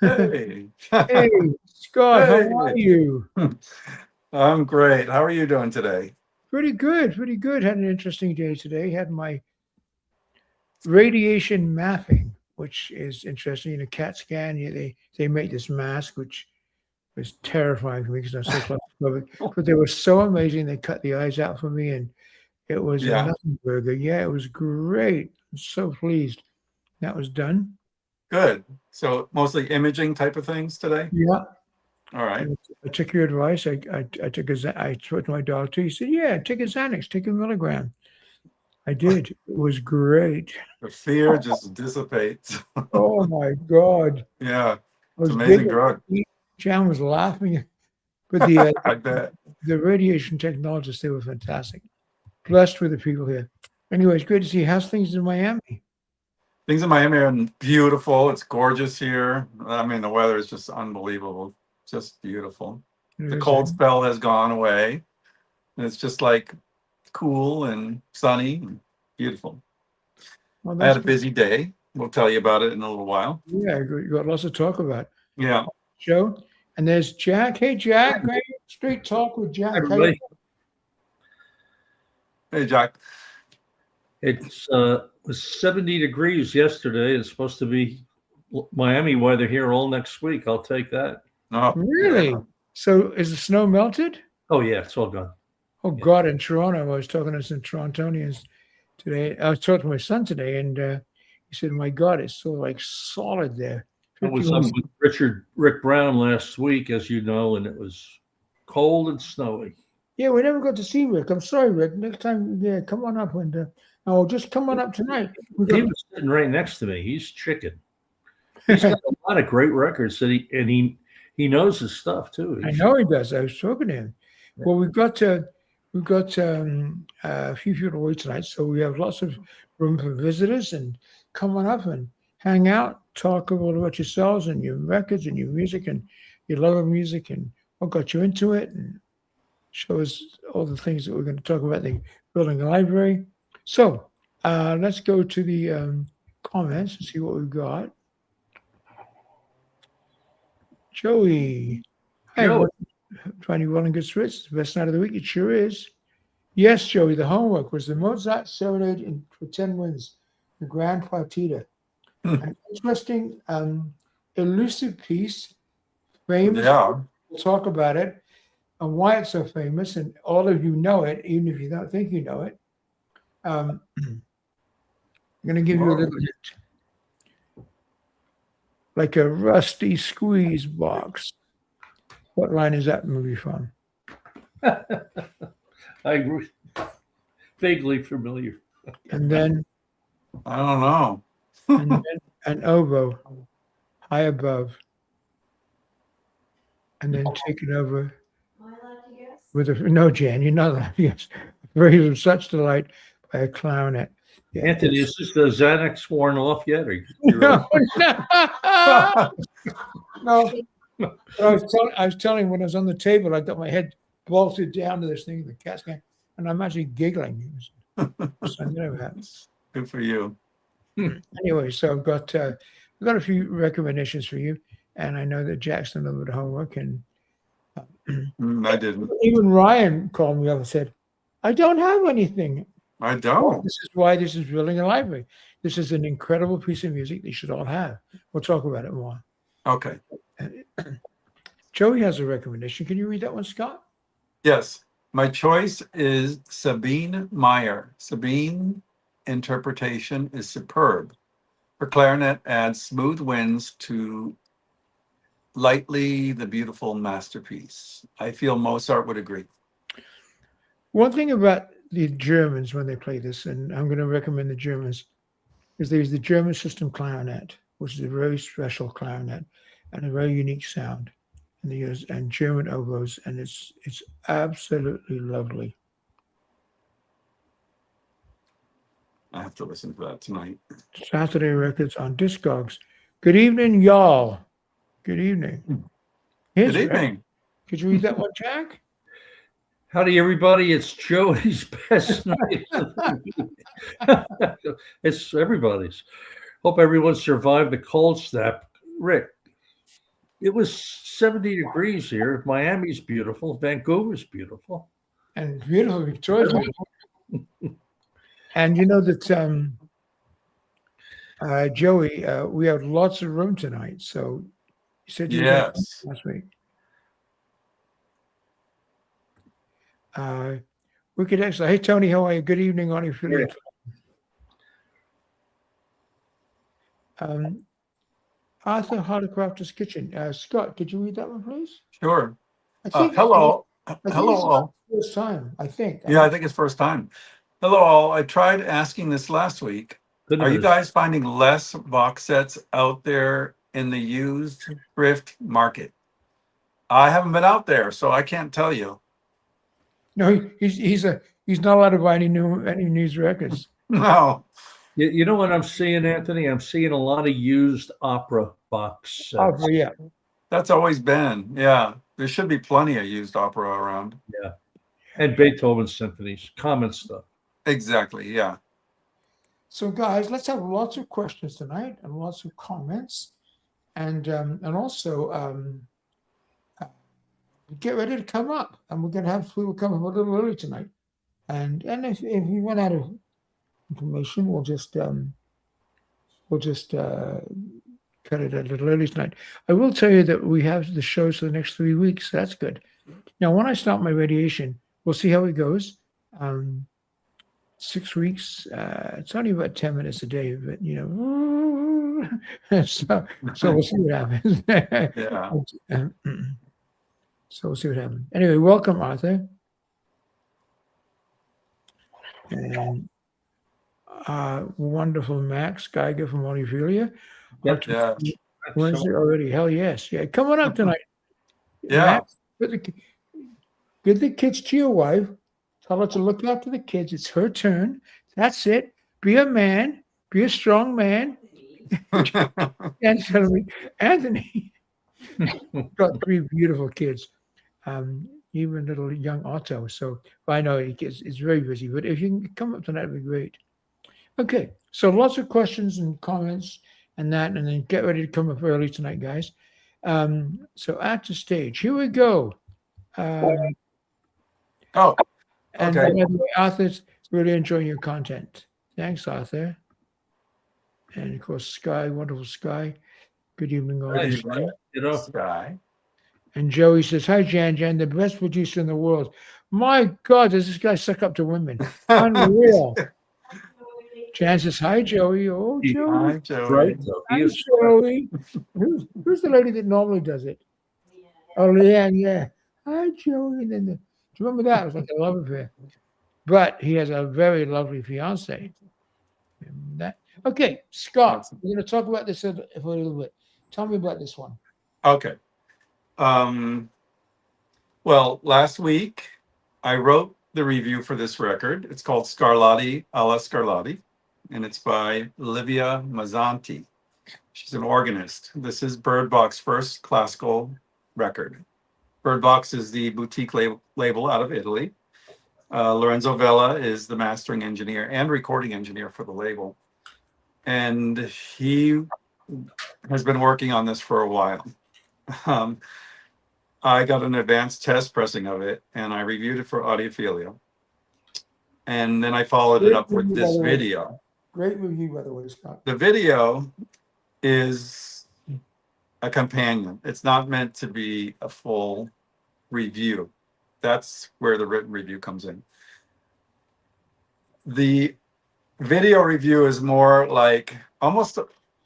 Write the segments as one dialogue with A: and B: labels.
A: Hey.
B: Hey, Scott, how are
A: Hey.
B: you?
A: I'm great. How are you doing today?
B: Pretty good, pretty good. Had an interesting day today. Had my radiation mapping, which is interesting. In a CAT scan, they make this mask, which was terrifying for me because I'm so claustrophobic. But they were so amazing. They cut the eyes out for me, and it was a
A: Yeah,
B: nothing burger. Yeah, it was great. I'm so pleased that was done.
A: good. So mostly imaging type of things today?
B: Yeah,
A: All right.
B: and I took your advice. I took I spoke to my dog too. He said, "Yeah, take a Xanax, take a milligram." I did. It was great.
A: The fear just dissipates.
B: Oh my God.
A: Yeah,
B: I
A: it's
B: was
A: amazing
B: giggling.
A: drug.
B: Jan was laughing. But
A: I bet.
B: the radiation technologists, they were fantastic. Blessed with the people here. Anyway, it's great to see you. How's things in Miami?
A: Things in Miami are beautiful. It's gorgeous here. I mean, the weather is just unbelievable. Just beautiful.
B: It
A: The
B: is, eh?
A: cold spell has gone away. And it's just like cool and sunny and beautiful.
B: Well,
A: I had
B: that's
A: a
B: good.
A: busy day. We'll tell you about it in a little while.
B: Yeah, you got lots to talk about.
A: Yeah.
B: Joe, and there's Jack. Hey, Jack. Great street talk with
C: Hi,
B: Jack. How you
C: everybody.
A: Hey, Jack.
C: It's was 70 degrees yesterday. It's supposed to be Miami weather here all next week. I'll take that.
A: Oh,
B: Really?
A: yeah.
B: So is the snow melted?
C: Oh yeah, it's all gone.
B: Oh
C: Yeah.
B: God, in Toronto, I was talking to some Torontonians today. I was talking to my son today, and he said, "My God, it's so like solid there."
C: I was
B: 51.
C: up with Rick Brown last week, as you know, and it was cold and snowy.
B: Yeah, we never got to see Rick. I'm sorry, Rick. Next time, yeah, come on up and oh, just come on up tonight. We
C: He
B: got,
C: was sitting right next to me. He's chicken. He's got a lot of great records that he knows his stuff too.
B: I know he does. I was talking to him. Well, we've got a few people away tonight, so we have lots of room for visitors. And come on up and hang out, talk a little about yourselves and your records and your music and your love of music and what got you into it, and show us all the things that we're going to talk about. The building a library. So let's go to the comments and see what we've got. Joey. Hi,
C: Joey.
B: everyone. Finding well and good spirits. It's the best night of the week. It sure is. Yes, Joey, the homework was the Mozart Serenade for 10 Winds, the Grand Partita. An interesting, elusive piece, famous.
A: Yeah.
B: We'll talk about it and why it's so famous, and all of you know it, even if you don't think you know it. I'm going to give you a little hint. Like a rusty squeeze box. What line is that movie from?
C: I vaguely familiar.
B: And then
A: I don't know.
B: and then an oboe high above, and then taken over with a no, Jan, you're not allowed. Yes, praise of such delight by a clarinet. Yeah,
C: Anthony,
B: it's-
C: is this the Xanax worn off yet? Or
B: no, no. But I was telling him when I was on the table, I got my head bolted down to this thing, the CAT scan, and I'm actually giggling. It was, I never happens.
A: Good for you.
B: Anyway, so I've got a few recommendations for you, and I know that Jackson did a little bit of homework, and
A: I didn't.
B: even Ryan called me up and said, "I don't have anything."
A: I don't.
B: This is why this is building a library. This is an incredible piece of music they should all have. We'll talk about it more.
A: Okay.
B: Joey has a recommendation. Can you read that one, Scott?
A: Yes. My choice is Sabine Meyer. Sabine interpretation is superb. Her clarinet adds smooth winds to lightly the beautiful masterpiece. I feel Mozart would agree.
B: One thing about the Germans when they play this, and I'm going to recommend the Germans, is there's the German system clarinet, which is a very special clarinet and a very unique sound, and they use and German oboes, and it's absolutely lovely.
A: I have to listen to that tonight.
B: Saturday Records on Discogs. Good evening, y'all. Good evening. Here's
A: Good
B: Rick.
A: evening.
B: Could you read that one, Jack?
C: Howdy, everybody. It's Joey's best night. It's everybody's. Hope everyone survived the cold snap. Rick, It was 70 degrees here. Miami's beautiful. Vancouver's beautiful.
B: And beautiful Victoria's beautiful. And you know that Joey, we have lots of room tonight. So you said you were gonna come
A: Yes.
B: last week. We could actually. Hey Tony, how are you? Good evening on affiliate. Arthur Hardcrafter's Kitchen. Scott, could you read that one, please?
A: Sure.
B: I think.
A: Hello.
B: I think
A: Hello
B: it's
A: all.
B: the first time. I think.
A: Yeah, I think it's first time. Hello all. I tried asking this last week.
C: Good
A: Are you
C: news.
A: guys finding less box sets out there in the used thrift market? I haven't been out there, so I can't tell you.
B: No, he's not allowed to buy any news records.
A: No.
C: You know what I'm seeing, Anthony? I'm seeing a lot of used opera box
B: Oh,
C: sets.
B: yeah.
A: That's always been. Yeah. There should be plenty of used opera around.
C: Yeah. And Beethoven symphonies, common stuff.
A: Exactly. Yeah.
B: So, guys, let's have lots of questions tonight and lots of comments, and also get ready to come up. And we're going to have people come up a little early tonight. And if we run out of information, we'll just cut it a little early tonight. I will tell you that we have the shows for the next 3 weeks. So that's good. Now, when I start my radiation, we'll see how it goes. 6 weeks. It's only about 10 minutes a day, but so we'll see what happens.
A: Yeah.
B: So we'll see what happens. Anyway, welcome, Arthur. And wonderful Max Geiger from Olivia.
C: Yep.
A: Yeah.
B: Wednesday already. Hell yes. Yeah. Come on up tonight.
A: Yeah.
B: Max, give the kids to your wife. Tell her to look after the kids. It's her turn. That's it. Be a man. Be a strong man. And suddenly, Anthony got 3 beautiful kids. Even little young Otto. So I know it's very busy, but if you can come up tonight, it'd be great. Okay, so lots of questions and comments and that, and then get ready to come up early tonight, guys. So at the stage, here we go.
A: Oh,
B: And
A: okay.
B: by the way, Arthur's really enjoying your content. Thanks, Arthur. And of course, Sky, wonderful Sky. Good evening, all.
C: Nice. You know,
A: Sky.
B: And Joey says, "Hi, Jan, the best producer in the world." My God, does this guy suck up to women? Unreal. Jan says, "Hi, Joey." Oh, Joey.
A: Hi, Joey.
C: right? So he
B: Hi,
C: is
B: Joey. Who's the lady that normally does it? Oh, Leanne, yeah. Hi, Joey. And then do you remember that? It was like a love affair. But he has a very lovely fiance. Remember that? Okay, Scott, we're going to talk about this for a little bit. Tell me about this one.
A: Okay. Well, last week I wrote the review for this record. It's called Scarlatti alla Scarlatti, and it's by Livia Mazzanti. She's an organist. This is Bird Box's first classical record. Bird Box is the boutique label out of Italy. Lorenzo Vella is the mastering engineer and recording engineer for the label. And he has been working on this for a while. I got an advanced test pressing of it, and I reviewed it for Audiophilia. And then I followed it up with this video.
B: Great review, by the way, Scott.
A: The video is a companion. It's not meant to be a full review. That's where the written review comes in. The video review is more like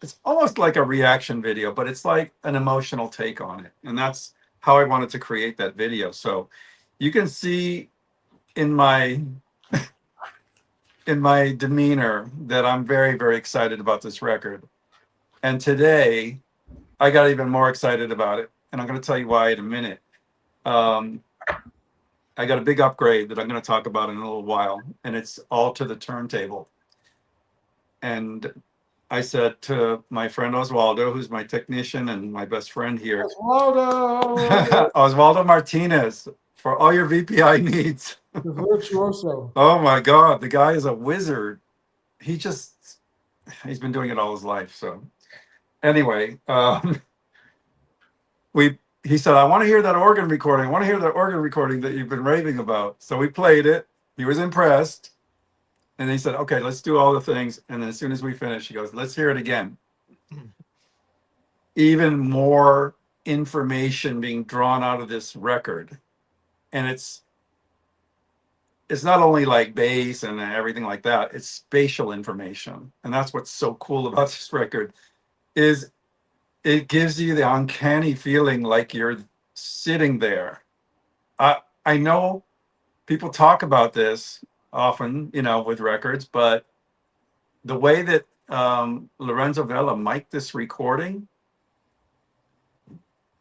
A: it's almost like a reaction video, but it's like an emotional take on it. And that's how I wanted to create that video. So you can see in my demeanor that I'm very, very excited about this record. And today I got even more excited about it. And I'm going to tell you why in a minute. I got a big upgrade that I'm going to talk about in a little while, and it's all to the turntable. And I said to my friend Oswaldo, who's my technician and my best friend here,
B: Oswaldo!
A: Oswaldo Martinez, for all your VPI needs.
B: The virtuoso.
A: Oh my God, the guy is a wizard. He's been doing it all his life. So anyway, he said, I want to hear that organ recording. I want to hear that organ recording that you've been raving about. So we played it. He was impressed. And he said, okay, let's do all the things. And then as soon as we finish, he goes, let's hear it again. Even more information being drawn out of this record. And it's not only like bass and everything like that, it's spatial information. And that's what's so cool about this record is it gives you the uncanny feeling like you're sitting there. I know people talk about this often, with records, but the way that Lorenzo Vela mic'd this recording,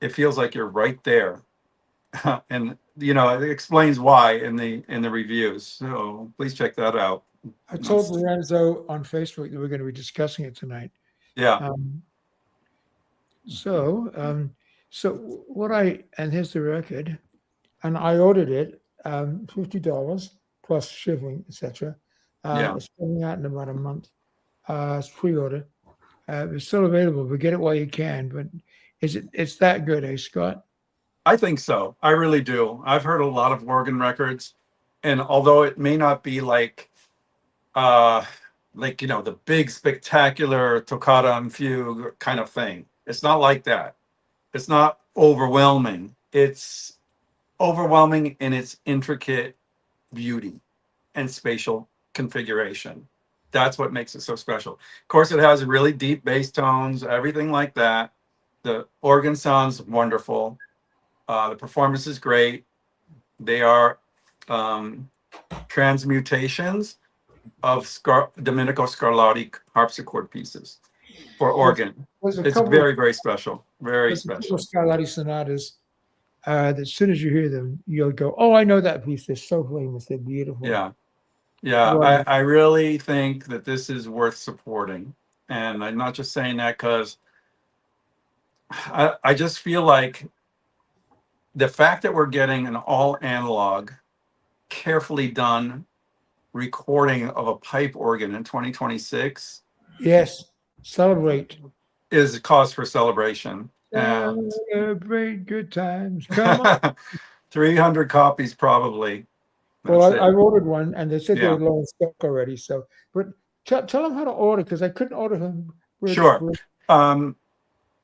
A: it feels like you're right there. And it explains why in the reviews. So please check that out.
B: I told Lorenzo on Facebook that we're going to be discussing it tonight.
A: Yeah.
B: So and here's the record, and I ordered it, $50 plus shipping, etc.
A: Yeah.
B: It's coming out in about a month. It's pre-order. It's still available, but get it while you can. But it's that good, eh, Scott?
A: I think so. I really do. I've heard a lot of organ records, and although it may not be like the big spectacular toccata and fugue kind of thing, it's not like that. It's not overwhelming. It's overwhelming in its intricate beauty and spatial configuration. That's what makes it so special. Of course, it has really deep bass tones, everything like that. The organ sounds wonderful. The performance is great. They are transmutations of Domenico Scarlatti harpsichord pieces for organ. It's very, very special. Very special.
B: Scarlatti sonatas. That as soon as you hear them, you'll go, "Oh, I know that piece. They're so famous. They're beautiful."
A: Yeah. I really think that this is worth supporting, and I'm not just saying that because I just feel like the fact that we're getting an all analog, carefully done recording of a pipe organ in 2026.
B: Yes, celebrate.
A: Is a cause for celebration. And
B: celebrate good times. Come on.
A: 300 copies probably.
B: Well, I ordered one, and they said they
A: Yeah.
B: were low in stock already. So, but tell them how to order, because I couldn't order them.
A: Sure.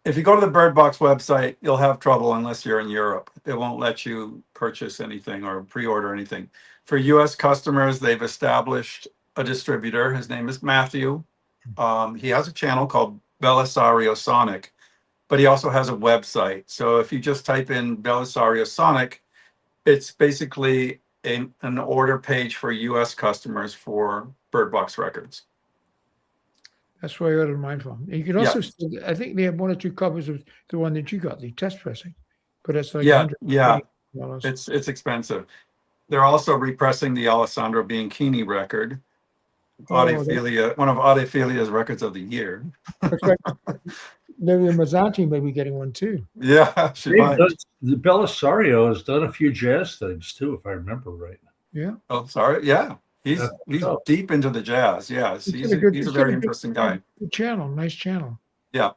A: If you go to the Bird Box website, you'll have trouble unless you're in Europe. It won't let you purchase anything or pre-order anything. For US customers, they've established a distributor. His name is Matthew. He has a channel called Belisario Sonic, but he also has a website. So if you just type in Belisario Sonic, it's basically an order page for US customers for Bird Box records.
B: That's where I ordered mine from. And you can also, I think they have one or two copies of the one that you got, the test pressing, but it's like
A: $120. It's expensive. They're also repressing the Alessandro Bianchini record, Audiophilia, one of Audiophilia's records of the year.
B: That's right. Livia Mazzanti may be getting one too.
A: Yeah, she might.
C: The Belisario has done a few jazz things too, if I remember right.
B: Yeah.
A: Oh, sorry. Yeah. He's deep into the jazz. Yes, he's a very interesting guy.
B: Good channel, nice channel.
A: Yeah.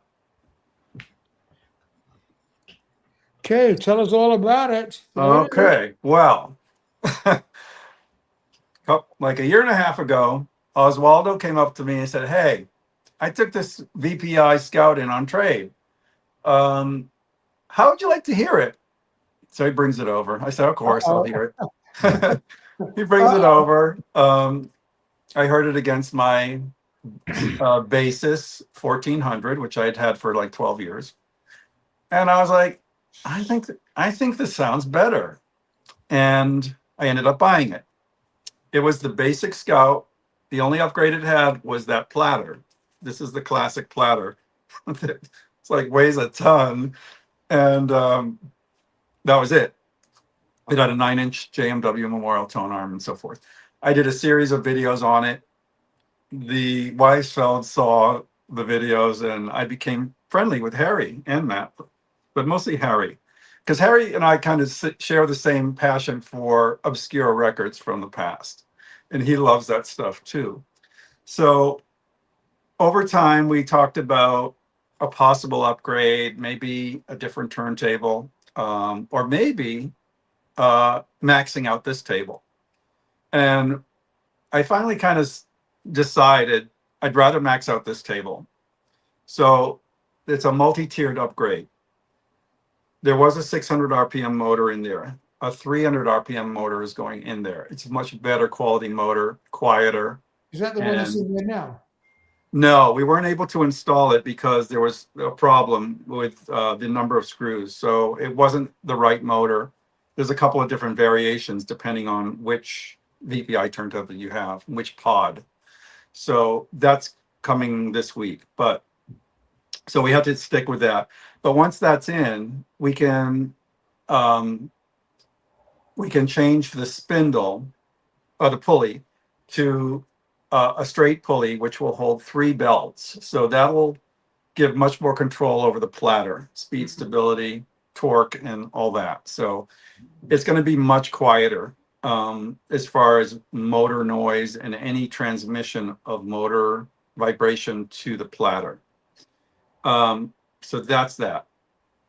B: Okay, tell us all about it.
A: Okay, well, like a year and a half ago, Oswaldo came up to me and said, "Hey, I took this VPI Scout in on trade. How would you like to hear it?" So he brings it over. I said, "Of course, I'll hear it." He brings it over. I heard it against my Basis 1400, which I had had for like 12 years. And I was like, I think this sounds better. And I ended up buying it. It was the basic Scout. The only upgrade it had was that platter. This is the classic platter. It's like weighs a ton. And that was it. It had a 9-inch JMW Memorial tone arm and so forth. I did a series of videos on it. The Weisfeld saw the videos, and I became friendly with Harry and Matt, but mostly Harry, because Harry and I kind of share the same passion for obscure records from the past, and he loves that stuff too. So over time, we talked about a possible upgrade, maybe a different turntable, or maybe maxing out this table. And I finally kind of decided I'd rather max out this table. So it's a multi-tiered upgrade. There was a 600 RPM motor in there. A 300 RPM motor is going in there. It's a much better quality motor, quieter.
B: Is that the one that's in there now?
A: No, we weren't able to install it because there was a problem with the number of screws. So it wasn't the right motor. There's a couple of different variations depending on which VPI turntable you have, which pod. So that's coming this week. But so we have to stick with that. But once that's in, we can change the spindle or the pulley to a straight pulley, which will hold 3 belts. So that will give much more control over the platter, speed, stability, torque, and all that. So it's going to be much quieter as far as motor noise and any transmission of motor vibration to the platter. So that's that.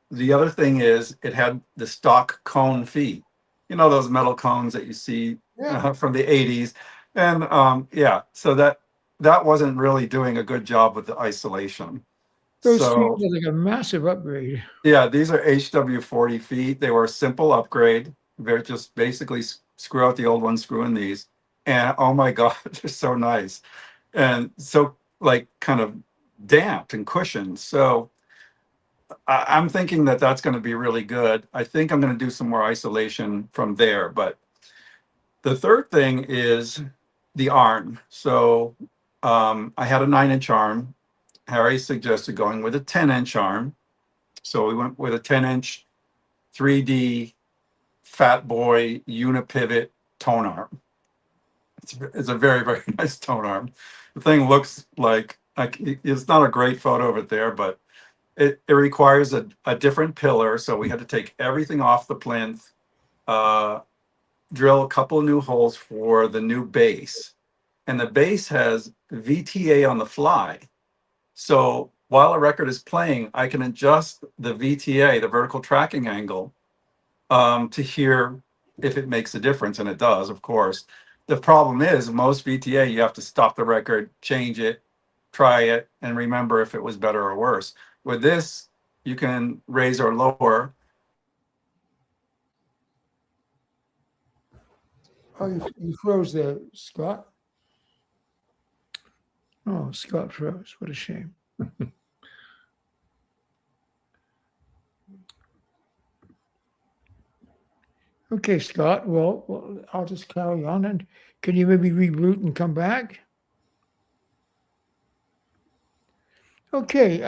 A: The other thing is it had the stock cone feet. You know, those metal cones that you see from the 80s. And yeah, so that wasn't really doing a good job with the isolation.
B: Those
A: So
B: feet are like a massive upgrade.
A: yeah, these are HW40 feet. They were a simple upgrade. They're just basically screw out the old one, screw in these. And oh my God, they're so nice. And so like kind of damped and cushioned. So I'm thinking that that's going to be really good. I think I'm going to do some more isolation from there. But the third thing is the arm. So I had a 9-inch arm. Harry suggested going with a 10-inch arm. So we went with a 10-inch 3D Fat Boy unipivot tone arm. It's a very, very nice tone arm. The thing looks like it's not a great photo of it there, but it requires a different pillar. So we had to take everything off the plinth, drill a couple of new holes for the new base. And the base has VTA on the fly. So while a record is playing, I can adjust the VTA, the vertical tracking angle, to hear if it makes a difference. And it does, of course. The problem is most VTA, you have to stop the record, change it, try it, and remember if it was better or worse. With this, you can raise or lower.
B: Oh, you froze there, Scott. Oh, Scott froze. What a shame. Okay, Scott. Well, I'll just carry on. And can you maybe reboot and come back? Okay.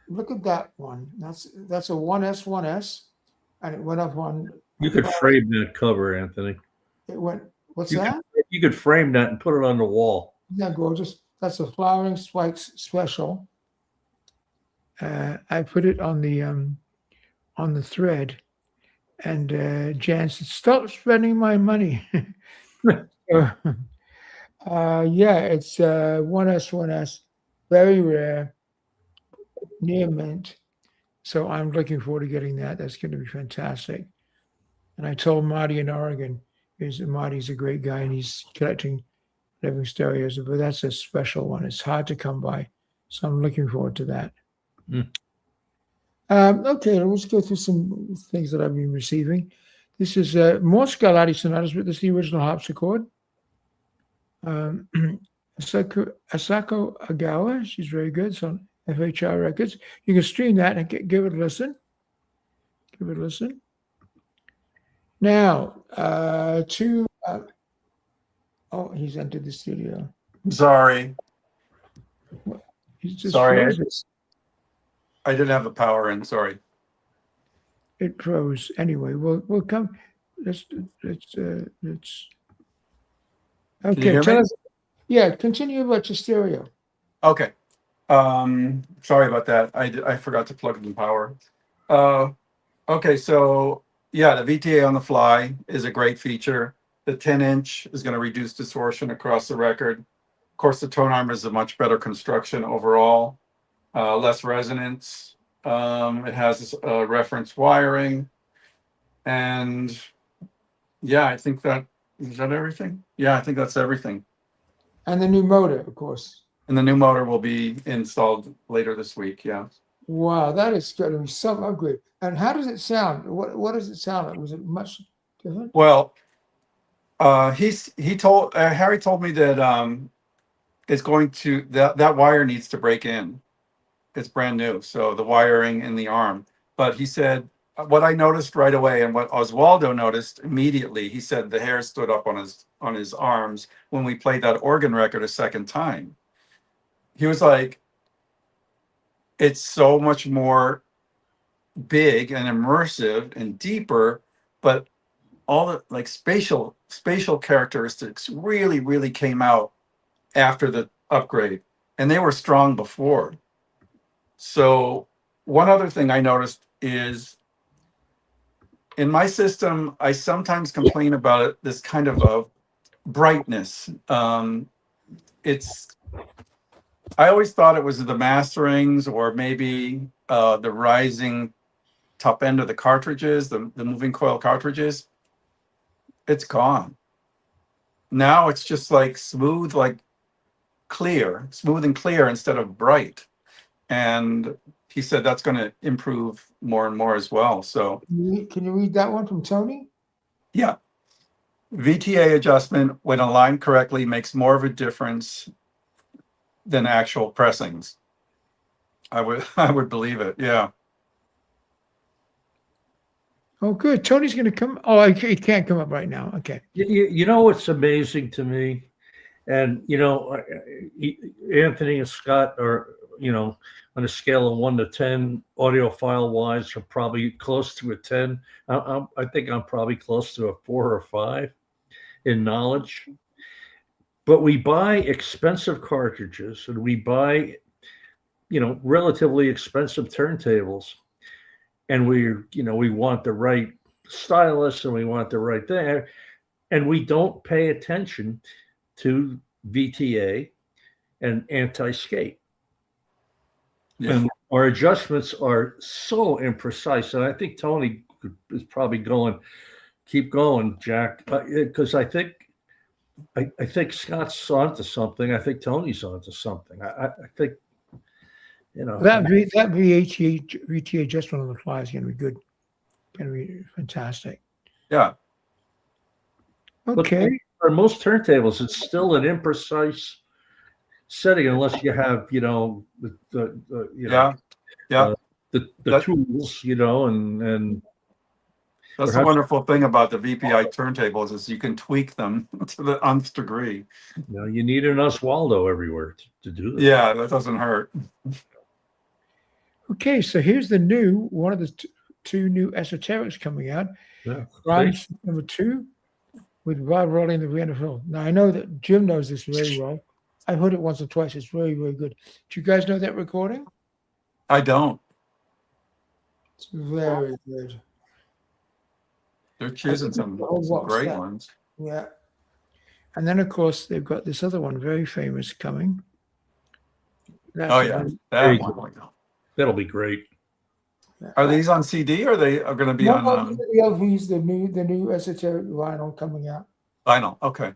B: Look at that one. That's a 1S1S, and it went up on.
C: You could frame that cover, Anthony.
B: It went. What's
C: You
B: that?
C: You could frame that and put it on the wall.
B: Isn't that gorgeous? That's a flowering spikes special. I put it on the thread, and Jan said, "Stop spending my money." Yeah, it's 1S1S, very rare, near mint. So I'm looking forward to getting that. That's going to be fantastic. And I told Marty in Oregon, Marty's a great guy and he's collecting living stereos, but that's a special one. It's hard to come by. So I'm looking forward to that. Okay, let's go through some things that I've been receiving. This is more Scarlatti sonatas, but this is the original harpsichord. Asako Agawa, she's very good. It's on FHR Records. You can stream that and give it a listen. Give it a listen. Now, oh, he's entered the studio.
A: Sorry.
B: He's just
A: Sorry.
B: froze.
A: I didn't have the power in. Sorry.
B: It froze. Anyway, we'll come. Let's. Okay, tell us. Yeah, continue about your stereo.
A: Okay. Sorry about that. I forgot to plug in power. Okay, so yeah, the VTA on the fly is a great feature. The 10-inch is going to reduce distortion across the record. Of course, the tone arm is a much better construction overall, less resonance. It has reference wiring, and yeah, I think that is that everything. Yeah, I think that's everything.
B: And the new motor, of course.
A: And the new motor will be installed later this week. Yeah.
B: Wow, that is going to be some upgrade. And how does it sound? What does it sound like? Was it much different?
A: Well, Harry told me that it's going to that wire needs to break in. It's brand new, so the wiring in the arm. But he said what I noticed right away, and what Oswaldo noticed immediately. He said the hair stood up on his arms when we played that organ record a second time. He was like, "It's so much more big and immersive and deeper, but all the like spatial characteristics really came out after the upgrade, and they were strong before." So one other thing I noticed is in my system, I sometimes complain about it, this kind of a brightness. I always thought it was the masterings or maybe the rising top end of the cartridges, the moving coil cartridges. It's gone. Now it's just like smooth, like smooth and clear instead of bright. And he said that's going to improve more and more as well. So
B: Can you read that one from Tony?
A: yeah, VTA adjustment when aligned correctly makes more of a difference than actual pressings. I would believe it. Yeah.
B: Oh, good. Tony's going to come. Oh, he can't come up right now. Okay.
C: You know what's amazing to me, and Anthony and Scott are on a scale of 1 to 10, audiophile wise, are probably close to a 10. I think I'm probably close to a 4 or 5 in knowledge. But we buy expensive cartridges and we buy, relatively expensive turntables, and we want the right stylus and we want the right thing, and we don't pay attention to VTA and anti-skate. Yeah. And our adjustments are so imprecise. And I think Tony is probably keep going, Jack, because I think Scott's onto something. I think Tony's onto something. I think,
B: that VTA adjustment on the fly is going to be good. Going to be fantastic.
A: Yeah.
B: Okay.
C: But for most turntables, it's still an imprecise setting unless you have the tools, and
A: that's the wonderful thing about the VPI turntables is you can tweak them to the nth degree.
C: You need an Oswaldo everywhere to do that.
A: Yeah, that doesn't hurt.
B: Okay, so here's one of the two new esoterics coming out.
C: Yeah,
B: number 2 with Rob Rolling the Vienna Film. Now I know that Jim knows this very well. I've heard it once or twice. It's very, very good. Do you guys know that recording?
A: I don't.
B: It's very good.
A: They're choosing some great ones.
B: Yeah. And then, of course, they've got this other one, very famous, coming.
A: That one.
C: That'll be great.
A: Are these on CD or are they going to be on?
B: The LVs, the new esoteric vinyl coming out.
A: Vinyl, okay.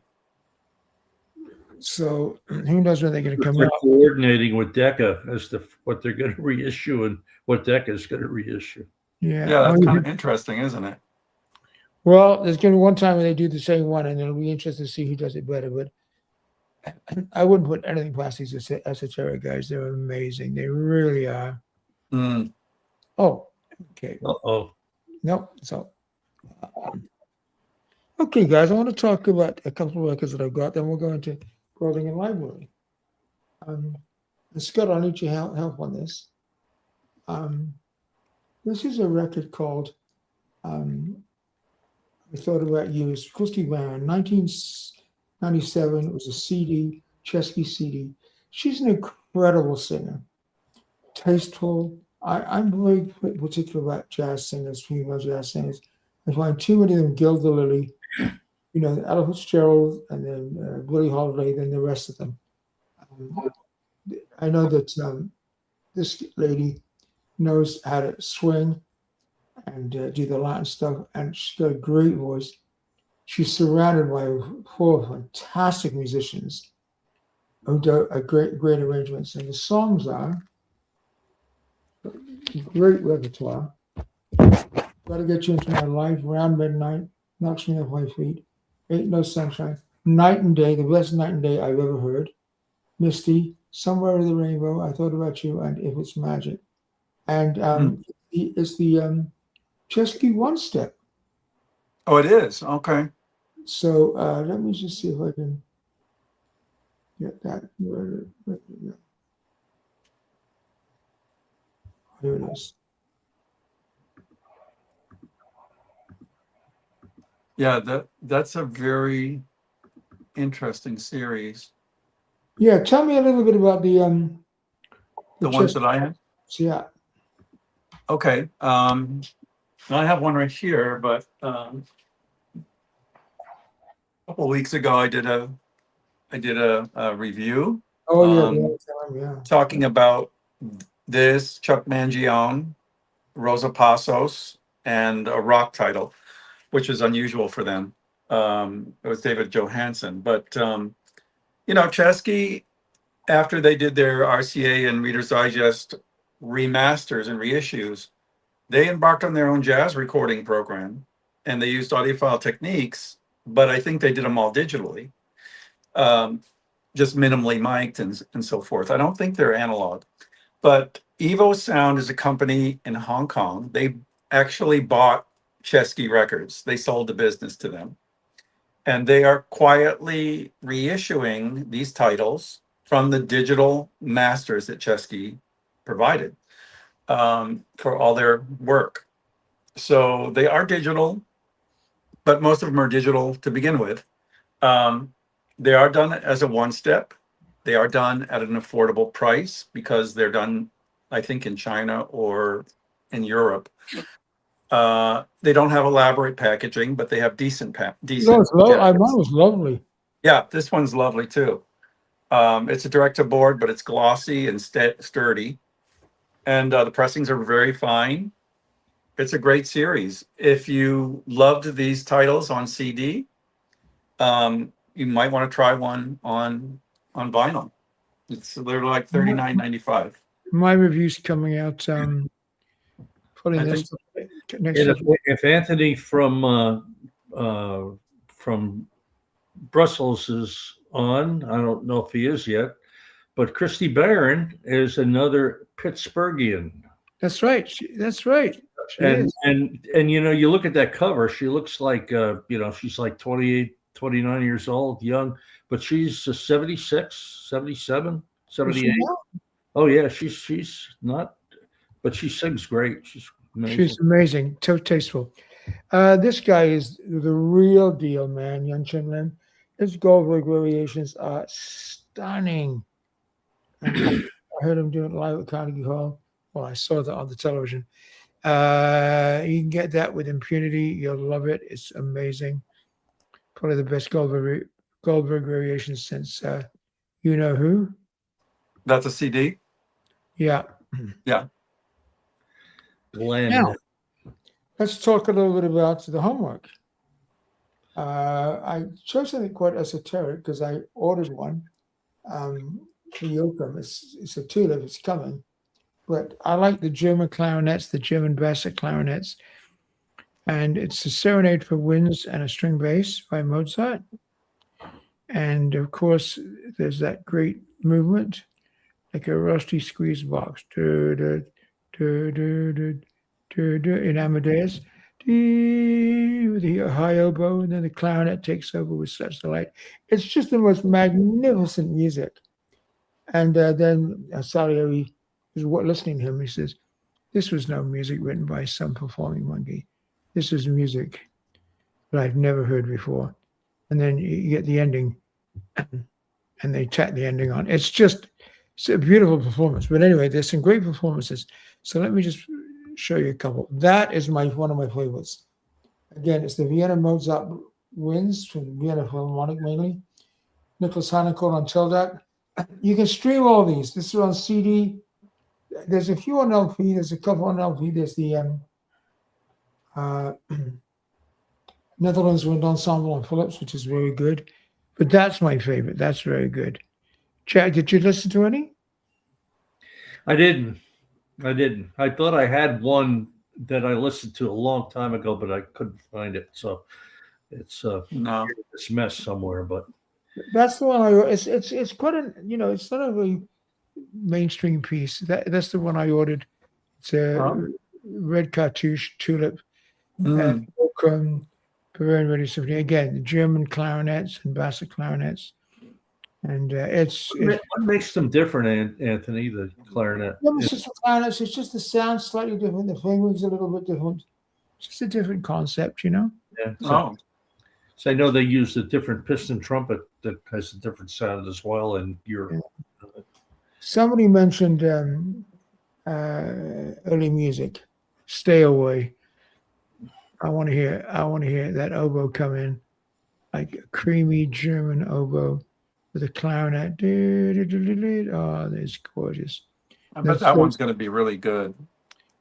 B: So who knows when they're going to come out?
C: Coordinating with Decca as to what they're going to reissue and what Decca is going to reissue.
B: Yeah,
A: that's kind of interesting, isn't it?
B: Well, there's going to be one time when they do the same one, and it'll be interesting to see who does it better. But I wouldn't put anything past these esoteric guys. They're amazing. They really are.
A: Mm.
B: Oh, okay.
C: Uh-oh.
B: Nope. So, okay, guys, I want to talk about a couple of records that I've got. Then we'll go into Clothing and Library. And Scott, I need your help on this. This is a record called I Thought About You. It's Chesky Records, 1997. It was a CD, Chesky CD. She's an incredible singer, tasteful. I'm very particular about jazz singers, female jazz singers. I find too many of them gild the lily. Ella Fitzgerald and then Billie Holiday, then the rest of them. I know that this lady knows how to swing and do the Latin stuff, and she's got a great voice. She's surrounded by 4 fantastic musicians who do a great arrangements, and the songs are great repertoire. Got to Get You Into My Life, Around Midnight, Knocks Me Off My Feet, Ain't No Sunshine, Night and Day, the best Night and Day I've ever heard, Misty, Somewhere Over the Rainbow, I Thought About You, and If It's Magic. And it's the Chesky One Step.
A: Oh, it is. Okay.
B: So let me just see if I can get that. Here it is.
A: Yeah, that's a very interesting series.
B: Yeah, tell me a little bit about the
A: ones that I have.
B: Yeah.
A: Okay. I have one right here, but a couple of weeks ago I did a review.
B: Oh yeah.
A: Talking about this Chuck Mangione, Rosa Passos, and a rock title, which is unusual for them. It was David Johansen, but Chesky, after they did their RCA and Reader's Digest remasters and reissues, they embarked on their own jazz recording program, and they used audiophile techniques, but I think they did them all digitally, just minimally mic'd and so forth. I don't think they're analog. But Evo Sound is a company in Hong Kong. They actually bought Chesky Records. They sold the business to them. And they are quietly reissuing these titles from the digital masters that Chesky provided for all their work. So they are digital, but most of them are digital to begin with. They are done as a one-step. They are done at an affordable price because they're done, I think, in China or in Europe. They don't have elaborate packaging, but they have decent.
B: Mine was lovely.
A: Yeah, this one's lovely too. It's a direct-to-board, but it's glossy and sturdy, and the pressings are very fine. It's a great series. If you loved these titles on CD, you might want to try one on vinyl. They're like $39.95.
B: My review's coming out probably next week.
C: If Anthony from Brussels is on, I don't know if he is yet, but Christy Barron is another Pittsburghian.
B: That's right. That's right.
C: And you look at that cover, she looks like she's like 28, 29 years old, young, but she's 76, 77, 78. Oh yeah, she's not, but she sings great. She's amazing.
B: She's amazing, so tasteful. This guy is the real deal, man. Yan Chen Lin. His Goldberg variations are stunning. I heard him do it live at Carnegie Hall. Well, I saw that on the television. You can get that with impunity. You'll love it. It's amazing. Probably the best Goldberg variation since You Know Who.
A: That's a CD?
B: Yeah.
A: Yeah.
C: Blend.
B: Now, let's talk a little bit about the homework. I chose something quite esoteric because I ordered one. The Yoakum. It's a tulip. It's coming. But I like the German clarinets, the German basset clarinets. And it's a Serenade for Winds and a String Bass by Mozart. And, of course, there's that great movement, like a rusty squeeze box. In Amadeus. With the high oboe, and then the clarinet takes over with such delight. It's just the most magnificent music. And then Salieri is listening to him. He says, "This was no music written by some performing monkey. This is music that I've never heard before." And then you get the ending, and they tack the ending on. It's a beautiful performance. But anyway, there's some great performances. So let me just show you a couple. That is one of my favorites. Again, it's the Vienna Mozart Winds from the Vienna Philharmonic mainly. Nicholas Hanenkohl on Tildak. You can stream all these. This is on CD. There's a few on LP. There's a couple on LP. There's the Netherlands Wind Ensemble on Philips, which is very good. But that's my favorite. That's very good. Jack, did you listen to any?
C: I didn't. I thought I had one that I listened to a long time ago, but I couldn't find it. So it's
A: No.
C: this mess somewhere. But
B: That's the one it's quite a, it's not a very mainstream piece. That's the one I ordered. It's a red cartouche tulip
A: Mm.
B: Bavarian Radio Symphony. Again, German clarinets and bass clarinets. And
C: what makes them different, Anthony? The clarinet.
B: It's just the clarinets. It's just the sound slightly different. The fingering's a little bit different. It's just a different concept,
C: Yeah.
A: Oh.
C: So I know they use a different piston trumpet that has a different sound as well in Europe.
B: Yeah. Somebody mentioned early music. Stay Away. I want to hear that oboe come in, like a creamy German oboe with a clarinet. Oh, that's gorgeous.
A: I bet that one's going to be really good.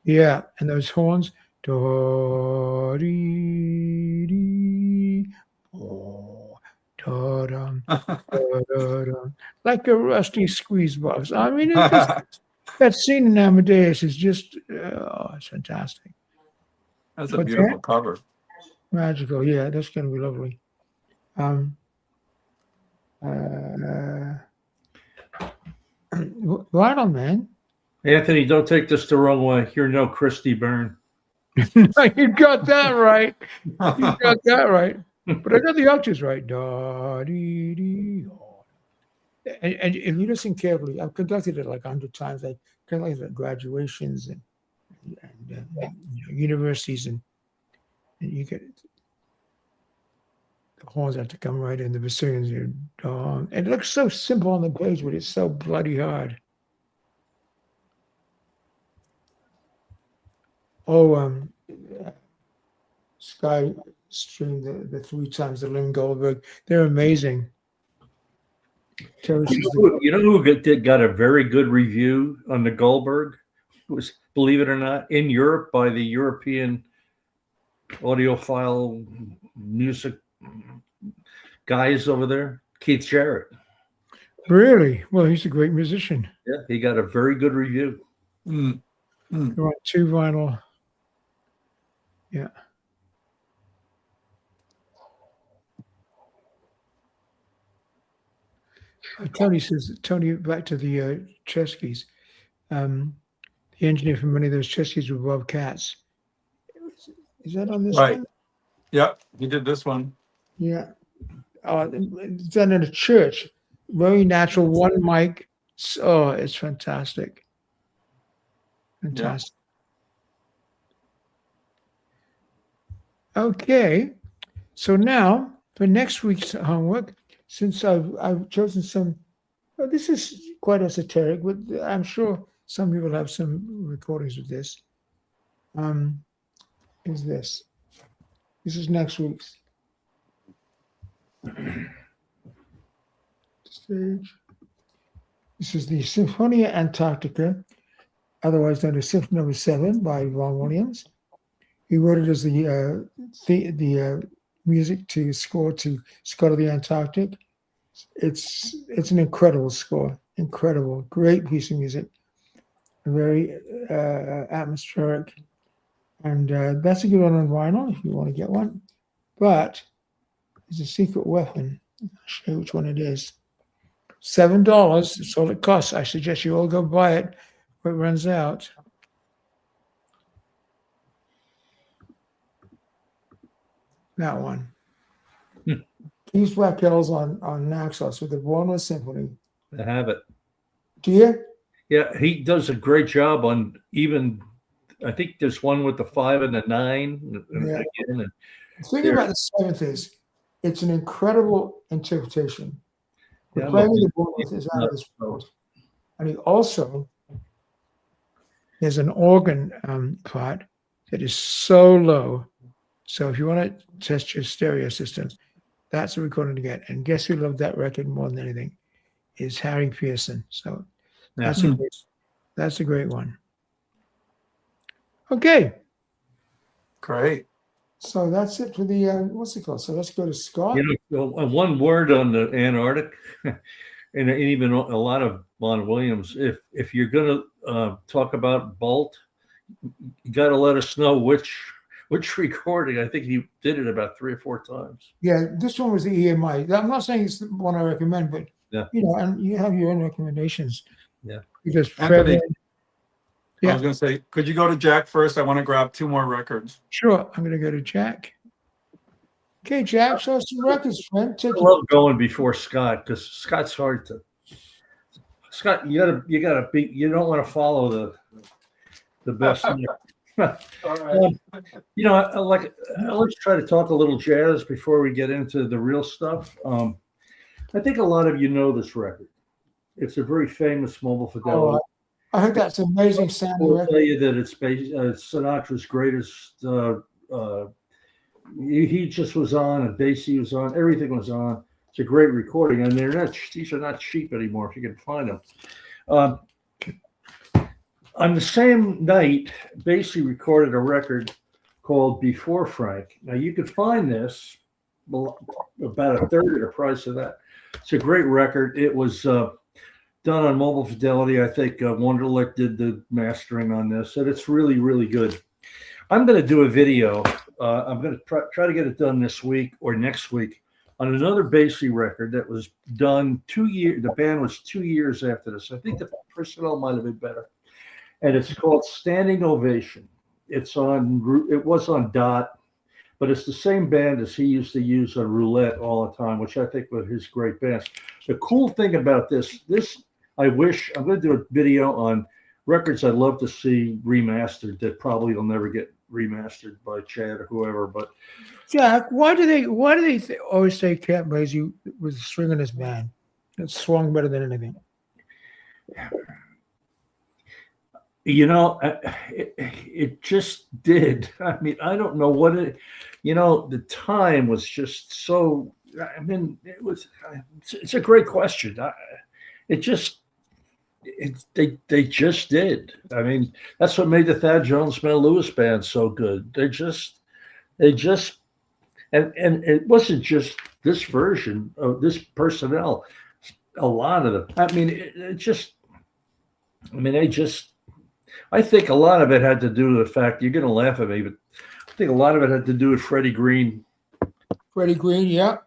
B: Yeah, and those horns. Do, dee, dee, oh, da, dum, da, da, dum. Like a rusty squeeze box. I mean, that scene in Amadeus is just, it's fantastic.
A: That's a beautiful cover.
B: Magical, yeah, that's going to be lovely. Right on, man.
C: Anthony, don't take this the wrong way. You're no Christy Byrne.
B: You got that right. You got that right. But I got the octaves right. Da, dee, dee, oh. And if you listen carefully, I've conducted it like 100 times. I conducted at graduations and universities, and you get the horns have to come right in, the bassoons. And it looks so simple on the page, but it's so bloody hard. Sky streamed the 3 times the Lynn Goldberg. They're amazing.
C: You know who got a very good review on the Goldberg? It was, believe it or not, in Europe by the European audiophile music guys over there. Keith Jarrett.
B: Really? Well, he's a great musician.
C: Yeah, he got a very good review.
A: Mm. Mm.
B: Right, 2 vinyl. Yeah. Tony, back to the Cheskys. The engineer for many of those Cheskys were Bob Katz. Is that on this
A: Right.
B: one?
A: Yep, he did this one.
B: Yeah. It's done in a church. Very natural, one mic. Oh, it's fantastic. Fantastic. Yeah. Okay. So now for next week's homework, since I've chosen some, well, this is quite esoteric, but I'm sure some people have some recordings of this. Is this? This is next week's. Stage. This is the Symphonia Antarctica, otherwise known as Symphony No. 7 by Vaughan Williams. He wrote it as the music to score to Scott of the Antarctic. It's an incredible score, incredible, great piece of music, very atmospheric, and that's a good one on vinyl if you want to get one. But there's a secret weapon. I'll show you which one it is. $7. That's all it costs. I suggest you all go buy it before it runs out. That one. Keith Wackel's on Naxos with the Bournemouth Symphony.
C: I have it.
B: Do you?
C: Yeah, he does a great job on even, I think there's one with the 5 and the 9.
B: Yeah.
C: Again,
B: The thing about the 7th is it's an incredible interpretation. The
C: Yeah,
B: playing of the Bournemouth is out of this world. And he also, there's an organ part that is so low. So if you want to test your stereo systems, that's a recording to get. And guess who loved that record more than anything? is Harry Pearson. So
C: Yeah.
B: that's a great one. Okay.
A: Great.
B: So that's it for the what's it called? So let's go to Scott.
C: You know, one word on the Antarctic, and even a lot of Von Williams. If you're gonna talk about Bolt, you got to let us know which recording. I think he did it about 3 or 4 times.
B: Yeah, this one was the EMI. I'm not saying it's the one I recommend, but
C: Yeah.
B: you know, and you have your own recommendations.
C: Yeah.
B: Because
A: Anthony,
B: Trevor,
A: I
B: Yeah.
A: was going to say, could you go to Jack first? I want to grab 2 more records.
B: sure, I'm gonna go to Jack. Okay, Jack, show us some records, friend.
C: I love going before Scott because Scott's hard to. Scott, you gotta be. You don't want to follow the best.
A: All right.
C: You know, let's try to talk a little jazz before we get into the real stuff. I think a lot of you know this record. It's a very famous Mobile Fidelity.
B: I heard that's amazing sounding
C: I'll
B: record.
C: tell you that it's Sinatra's greatest. He just was on, and Basie was on, everything was on. It's a great recording, and these are not cheap anymore if you can find them. On the same night, Basie recorded a record called Before Frank. Now you could find this about a third of the price of that. It's a great record. It was done on Mobile Fidelity. I think Wunderlich did the mastering on this, and it's really, really good. I'm going to do a video. I'm going to try to get it done this week or next week on another Basie record that was done 2 years. The band was 2 years after this. I think the personnel might have been better. And it's called Standing Ovation. It was on Dot, but it's the same band as he used to use on Roulette all the time, which I think were his great bands. The cool thing about this I'm going to do a video on records I'd love to see remastered that probably will never get remastered by Chad or whoever. But
B: Jack, why do they always say Cat Basie was a string in his band? It swung better than anything.
C: You know, it just did. I mean, I don't know what the time was just so, I mean, it's a great question. They just did. I mean, that's what made the Thad Jones Mel Lewis band so good. They just, and it wasn't just this version of this personnel. A lot of them. I mean, I think a lot of it had to do with the fact, you're going to laugh at me, but I think a lot of it had to do with Freddie Green.
B: Freddie Green, yeah.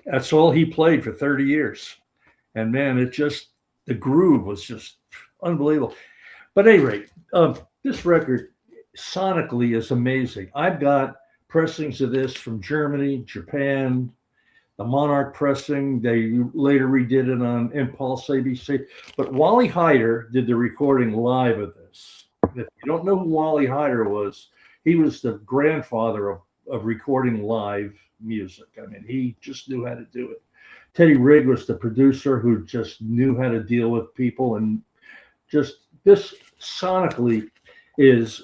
C: That's all he played for 30 years. And man, the groove was just unbelievable. But at any rate, this record sonically is amazing. I've got pressings of this from Germany, Japan, the Monarch pressing. They later redid it on Impulse ABC. But Wally Heider did the recording live of this. If you don't know who Wally Heider was, he was the grandfather of recording live music. I mean, he just knew how to do it. Teddy Rigg was the producer who just knew how to deal with people. And just this sonically is,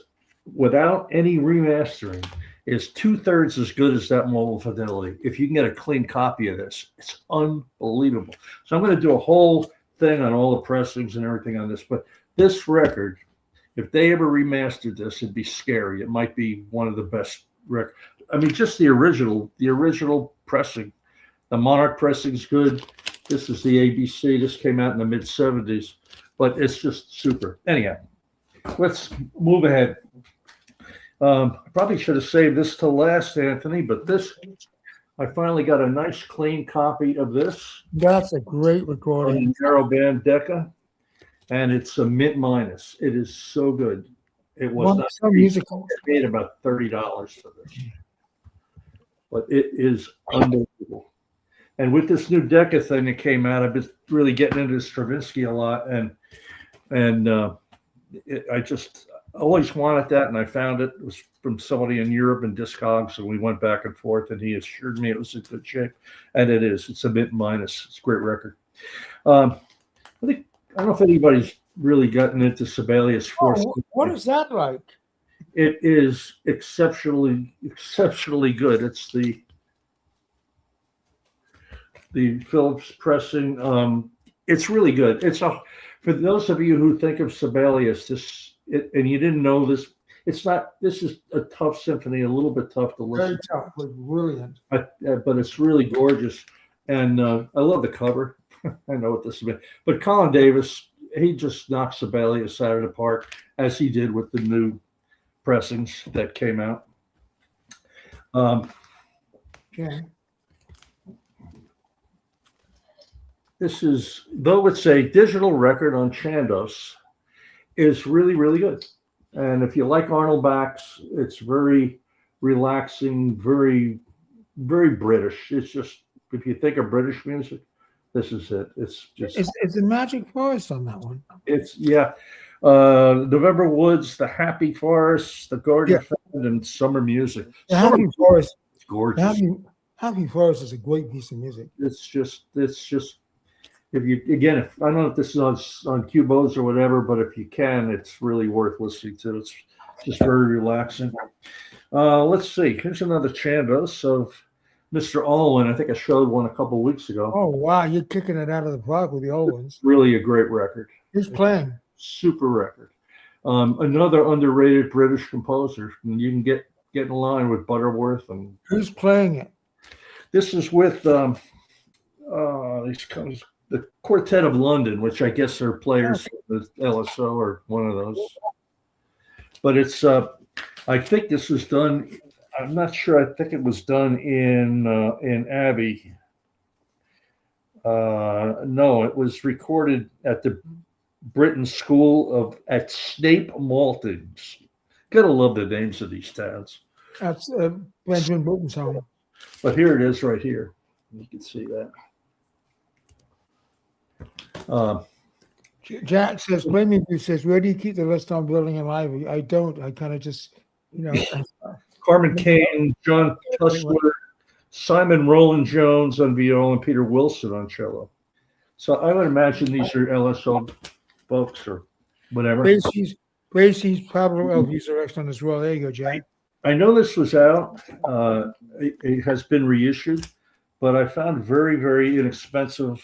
C: without any remastering, is 2/3 as good as that Mobile Fidelity. If you can get a clean copy of this, it's unbelievable. So I'm going to do a whole thing on all the pressings and everything on this. But this record, if they ever remastered this, it'd be scary. It might be one of the best records. I mean, just the original pressing. The Monarch pressing's good. This is the ABC. This came out in the mid-70s, but it's just super. Anyhow, let's move ahead. I probably should have saved this till last, Anthony, but I finally got a nice clean copy of this.
B: That's a great recording.
C: Narrowband Decca, and it's a mint minus. It is so good. It was not
B: so musical.
C: I paid about $30 for this, but it is unbelievable. And with this new Decca thing that came out, I've been really getting into Stravinsky a lot, and I just always wanted that, and I found it. It was from somebody in Europe in Discogs, and we went back and forth, and he assured me it was in good shape, and it is. It's a mint minus. It's a great record. I don't know if anybody's really gotten into Sibelius Force.
B: What is that like?
C: It is exceptionally good. It's the Phillips pressing. It's really good. For those of you who think of Sibelius, and you didn't know this, it's not. This is a tough symphony, a little bit tough to listen.
B: Very tough, but brilliant.
C: But it's really gorgeous, and I love the cover. I know what this is about. But Colin Davis, he just knocked Sibelius out of the park, as he did with the new pressings that came out.
B: Yeah.
C: This is, though it's a digital record on Chandos, is really, really good. And if you like Arnold Bax, it's very relaxing, very, very British. It's just, if you think of British music, this is it. It's just.
B: It's a Magic Forest on that one.
C: It's, yeah. November Woods, The Happy Forest, The Garden Friend, and Summer Music.
B: The Happy Forest.
C: Gorgeous.
B: Happy Forest is a great piece of music.
C: It's just. If you, again, I don't know if this is on Cubos or whatever, but if you can, it's really worth listening to. It's just very relaxing. Let's see. Here's another Chandos of Mr. Alwyn. I think I showed one a couple of weeks ago.
B: Oh wow, you're kicking it out of the park with the old ones.
C: Really a great record.
B: Who's playing?
C: Super record. Another underrated British composer. And you can get in line with Butterworth. And
B: who's playing it?
C: This is with the Quartet of London, which I guess are players from the LSO or one of those. But it's, I think this was done. I'm not sure. I think it was done in Abbey. No, it was recorded at the Britain School at Snape Maltings. Gotta love the names of these towns.
B: That's Benjamin Britain's home.
C: But here it is, right here. You can see that.
B: Jack says, Blaming You says, where do you keep the Redstone Building alive? I don't. I kind of just,
C: Carmen Kane, John Tussler, Simon Roland Jones on viola, and Peter Wilson on cello. So I would imagine these are LSO folks or whatever.
B: Gracie's Pablo Elvis are excellent as well. There you go, Jack.
C: I know this was out. It has been reissued, but I found very, very inexpensive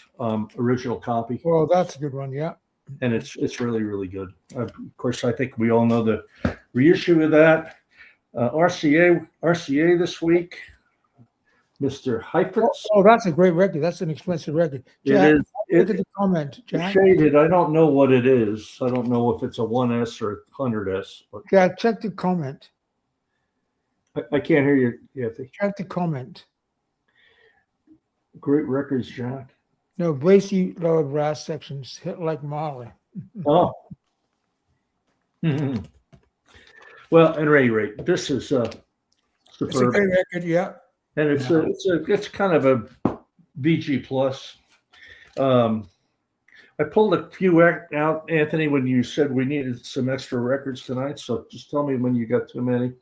C: original copy.
B: Well, that's a good one, yeah.
C: And it's really, really good. Of course, I think we all know the reissue of that. RCA this week, Mr. Heifetz.
B: Oh, that's a great record. That's an expensive record. Jack, look at the comment, Jack.
C: Shaded. I don't know what it is. I don't know if it's a 1S or a 100S. But
B: Jack, check the comment.
C: I can't hear you, Kathy.
B: Check the comment.
C: Great records, Jack.
B: No, Bracy lower brass sections hit like Marley.
C: Oh. Mm-hmm. Well, at any rate, this is superb.
B: It's a great record, yeah.
C: And it's kind of a VG plus. I pulled a few out, Anthony, when you said we needed some extra records tonight. So just tell me when you got too many.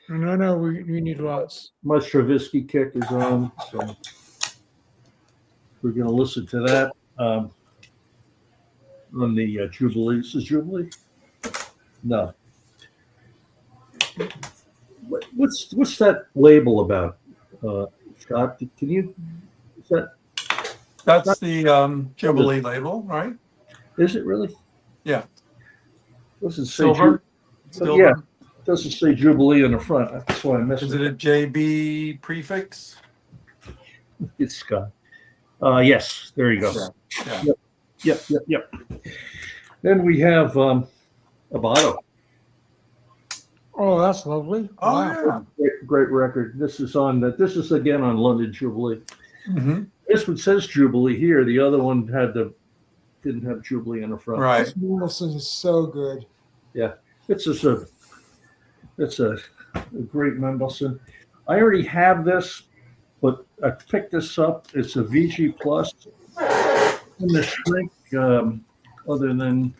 B: No, we need lots.
C: My Stravinsky kick is on, so we're going to listen to that on the Jubilee. Is this Jubilee? No. What's that label about, Scott? Can you? Is that?
A: That's the Jubilee label, right?
C: Is it really?
A: Yeah.
C: Doesn't say
A: Silver.
C: Yeah. It doesn't say Jubilee on the front. That's why I missed
A: Is
C: it.
A: it a JB prefix?
C: It's Scott. Yes, there you go.
A: Yeah.
C: Yep. Then we have Abato.
B: Oh, that's lovely.
A: Oh,
B: Wow.
A: yeah.
C: Great record. This is again on London Jubilee.
A: Mm-hmm.
C: This one says Jubilee here. The other one didn't have Jubilee on the front.
A: Right.
B: This Mendelssohn is so good.
C: Yeah. It's a great Mendelssohn. I already have this, but I picked this up. It's a VG plus in the shrink. Other than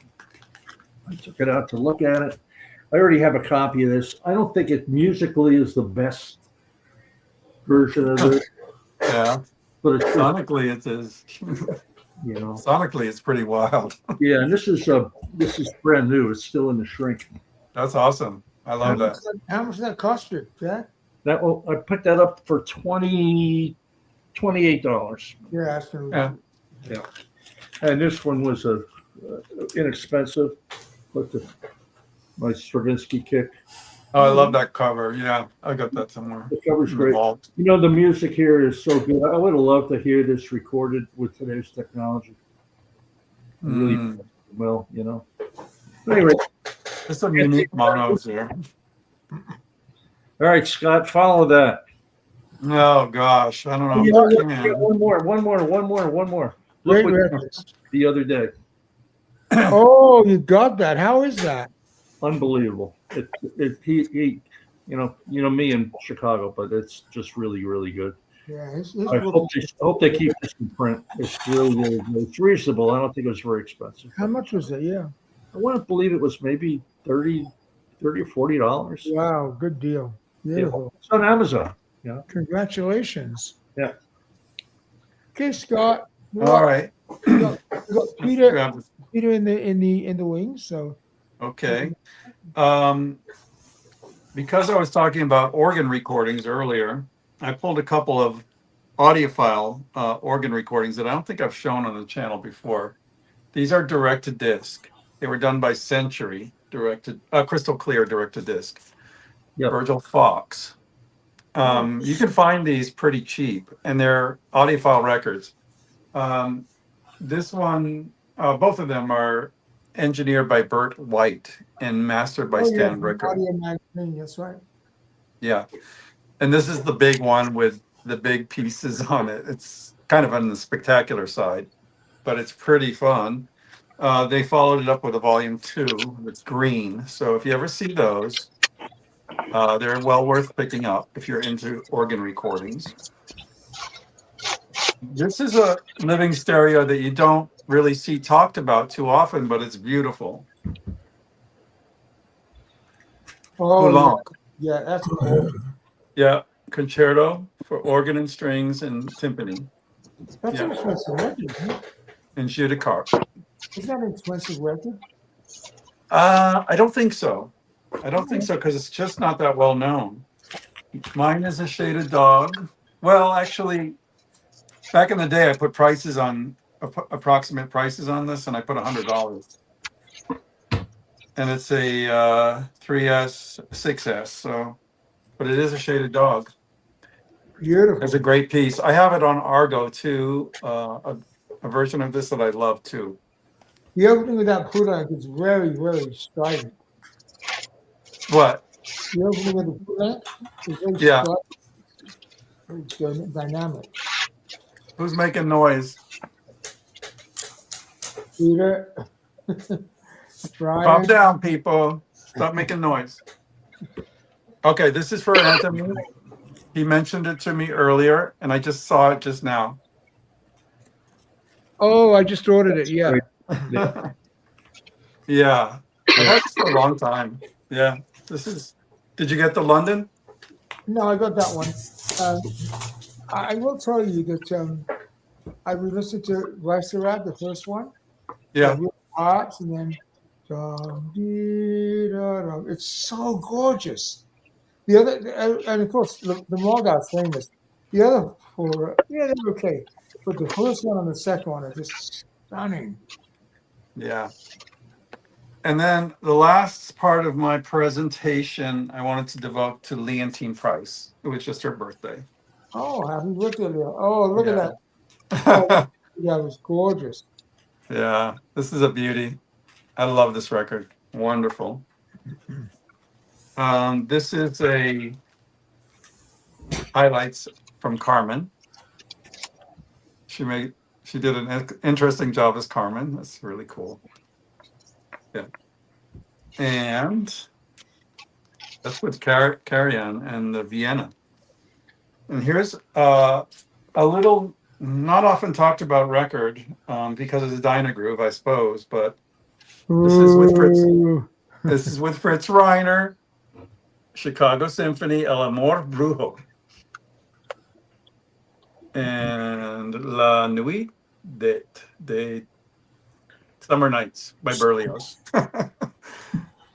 C: I took it out to look at it. I already have a copy of this. I don't think it musically is the best version of it.
A: Yeah.
C: But it's
A: Sonically, it is. Sonically, it's pretty wild.
C: Yeah, and this is brand new. It's still in the shrink.
A: That's awesome. I love that.
B: How much did that cost you, Jack?
C: I picked that up for $28.
B: You're asking.
A: Yeah.
C: Yeah. And this one was a inexpensive, but my Stravinsky kick.
A: Oh, I love that cover. Yeah, I got that somewhere
C: The cover's
A: in the
C: great.
A: vault.
C: You know, the music here is so good. I would have loved to hear this recorded with today's technology. Really
A: Mm.
C: well, you know. Anyway,
A: There's some unique monos here.
C: all right, Scott, follow that.
A: Oh gosh, I don't know
C: You
A: if
C: got
A: I
C: one, you got
A: can.
C: one more. Look
B: Great
C: what
B: records.
C: the other day.
B: Oh, you got that. How is that?
C: Unbelievable. He you know me in Chicago, but it's just really, really good.
B: Yeah, his
C: I
B: book.
C: hope they keep this in print. It's really, really good. It's reasonable. I don't think it was very expensive.
B: How much was it? Yeah.
C: I want to believe it was maybe $30 or $40.
B: Wow, good deal. Beautiful.
C: It's on Amazon.
B: Congratulations.
C: Yeah.
B: Okay, Scott.
A: All right.
B: We got Peter
A: Grab this.
B: Peter in the wings. So
A: Okay. Because I was talking about organ recordings earlier, I pulled a couple of audiophile organ recordings that I don't think I've shown on the channel before. These are direct to disc. They were done by Century, crystal clear direct to disc.
C: Yep.
A: Virgil Fox. You can find these pretty cheap, and they're audiophile records. This one, both of them are engineered by Burt White and mastered by Stan Ricker.
B: Audio magazine. That's right.
A: Yeah. And this is the big one with the big pieces on it. It's kind of on the spectacular side, but it's pretty fun. They followed it up with a volume 2 that's green. So if you ever see those, they're well worth picking up if you're into organ recordings. This is a living stereo that you don't really see talked about too often, but it's beautiful.
B: Oh,
A: Poulenc.
B: yeah, that's cool.
A: Yeah, concerto for organ and strings and timpani.
B: That's an expensive record. Isn't it?
A: And jeu de carpe.
B: Isn't that an expensive record?
A: I don't think so. I don't think so because it's just not that well known. Mine is a shaded dog. Well, actually, back in the day, I put prices on approximate prices on this, and I put $100. And it's a 3S, 6S. So, but it is a shaded dog.
B: Beautiful.
A: It's a great piece. I have it on Argo too. A version of this that I love too.
B: The opening of that Poulenc is very, very strident.
A: What?
B: The opening of the Poulenc is very
A: Yeah.
B: strident. Very dynamic.
A: Who's making noise?
B: Peter.
A: Calm
B: Brian.
A: down, people. Stop making noise. Okay, this is for Anthony. He mentioned it to me earlier, and I just saw it just now.
B: Oh, I just ordered it. Yeah.
A: Yeah. I've had this for a long time. Yeah. This is. Did you get the London?
B: No, I got that one. I will tell you that I listened to Glycerad, the first one.
A: Yeah.
B: Arts, and then it's so gorgeous. The other, and of course, the Morgoth's famous. The other four, yeah, they're okay, but the first one and the second one are just stunning.
A: Yeah. And then the last part of my presentation, I wanted to devote to Leontine Price. It was just her birthday.
B: Oh, happy birthday, Leo! Oh, look at that.
A: that
B: was gorgeous.
A: Yeah, this is a beauty. I love this record. Wonderful. This is a highlights from Carmen. She did an interesting job as Carmen. That's really cool. Yeah. And that's with Carrion and the Vienna. And here's a little not often talked about record because of the Dynagroove, I suppose, but this is with Fritz. This is with Fritz Reiner, Chicago Symphony, El Amor Brujo, and La Nuit de Summer Nights by Berlioz.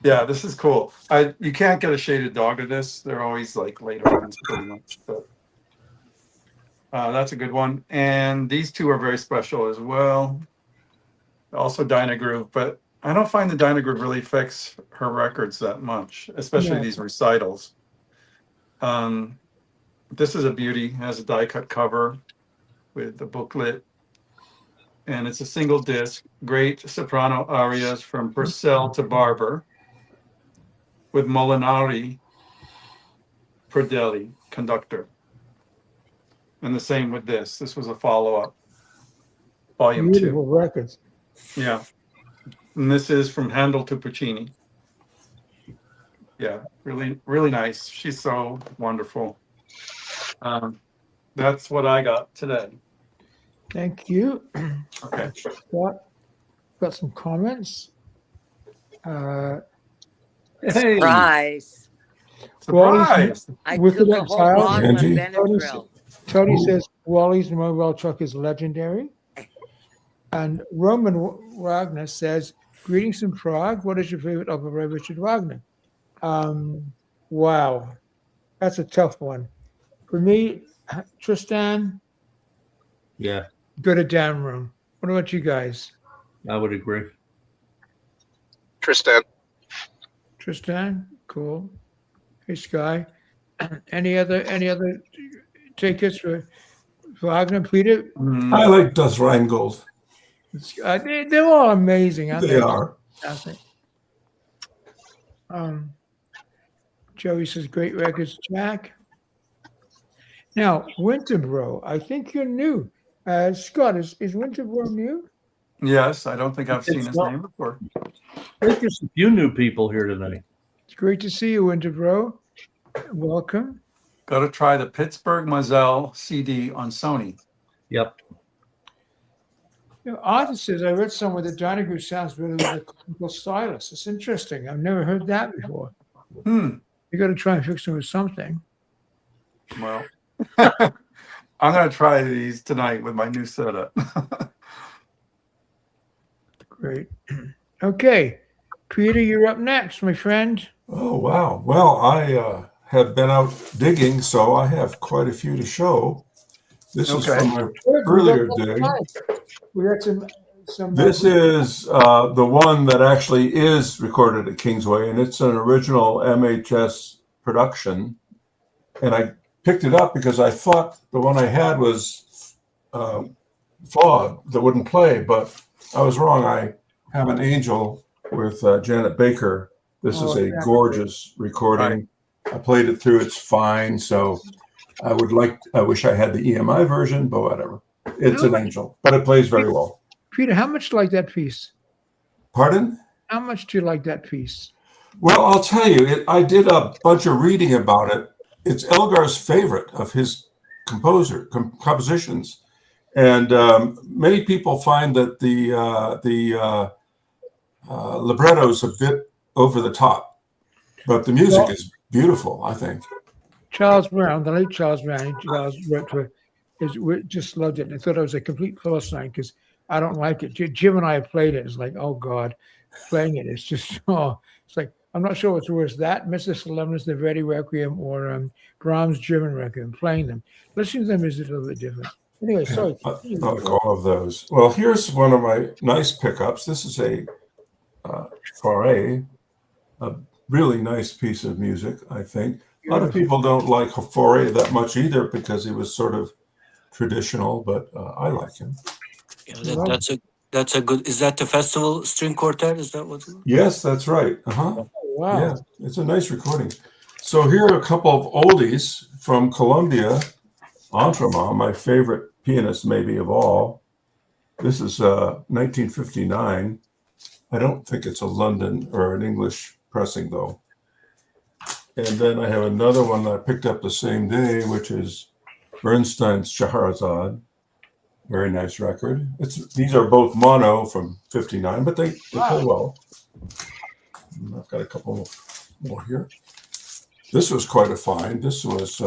A: Yeah, this is cool. You can't get a shaded dog of this. They're always like later ones, pretty much. But that's a good one. And these two are very special as well. also Dinah Groove, but I don't find the Dinah Groove really affects her records that much, especially
B: No.
A: these recitals. This is a beauty. It has a die cut cover with the booklet, and it's a single disc. Great soprano arias from Purcell to Barber with Molinari Perdelli, conductor. And the same with this. This was a follow-up, volume
B: Beautiful
A: 2.
B: records.
A: Yeah. And this is from Handel to Puccini. Yeah, really, really nice. She's so wonderful. That's what I got today.
B: Thank you.
A: Okay.
B: Got some comments.
C: Hey,
D: Surprise.
A: Surprise!
D: I
B: With
D: took
B: the
D: a whole
B: child,
D: bottle of
E: Angie?
D: Benadryl.
B: Tony says Wally's mobile truck is legendary. And Roman Wagner says, greetings from Prague. What is your favorite opera by Richard Wagner? Wow. That's a tough one. For me, Tristan,
C: yeah,
B: go to down room. What about you guys?
C: I would agree.
F: Tristan.
B: Tristan, cool. Hey, Sky. Any other takers for Wagner, Peter?
E: I like Das Rheingold.
B: They're all amazing, aren't
E: They are.
B: Fantastic. Joey says, great records, Jack. Now, Winterboro, I think you're new. Scott, is Winterboro new?
A: Yes, I don't think I've seen
C: It's
A: his
C: not-
A: name before.
C: I think there's a few new people here tonight.
B: It's great to see you, Winterboro. Welcome.
A: Got to try the Pittsburgh Moselle CD on Sony.
C: Yep.
B: You know, Arthur says, I read somewhere that Donahue sounds better with a clinical stylus. It's interesting. I've never heard that before. You got to try and fix them with something.
A: Well, I'm going to try these tonight with my new setup.
B: Great. Okay. Peter, you're up next, my friend.
E: Oh, wow. Well, I have been out digging, so I have quite a few to show. This is
A: Okay.
E: from my earlier dig.
B: We got some.
E: This is the one that actually is recorded at Kingsway, and it's an original MHS production. And I picked it up because I thought the one I had was flawed, that wouldn't play, but I was wrong. I have an Angel with Janet Baker. This is a gorgeous recording. I played it through. It's fine. So I wish I had the EMI version, but whatever. It's an Angel, but it plays very well.
B: Peter, how much do you like that piece?
E: Pardon?
B: How much do you like that piece?
E: Well, I'll tell you, I did a bunch of reading about it. It's Elgar's favorite of his compositions. And many people find that the libretto is a bit over the top, but the music is beautiful, I think.
B: Charles Brown, the late Charles Brown, wrote for, just loved it. And I thought it was a complete Philistine because I don't like it. Jim and I have played it. It's like, oh God, playing it. It's just, it's like, I'm not sure what's worse, that, Mrs. Solemnis, the Verdi Requiem, or Brahms' German Requiem, playing them. Listening to them is a little bit different. Anyway, sorry.
E: I like all of those. Well, here's one of my nice pickups. This is a Fauré, a really nice piece of music, I think. A lot of people don't like Fauré that much either because he was sort of traditional, but I like him.
G: Yeah, that's a good. Is that the festival string quartet? Is that what?
E: Yes, that's right.
B: Wow.
E: Yeah, it's a nice recording. So here are a couple of oldies from Colombia. Entremont, my favorite pianist maybe of all. This is 1959. I don't think it's a London or an English pressing though. And then I have another one that I picked up the same day, which is Bernstein's Scheherazade. Very nice record. These are both mono from 59, but they play well. And I've got a couple more here. This was quite a find. This was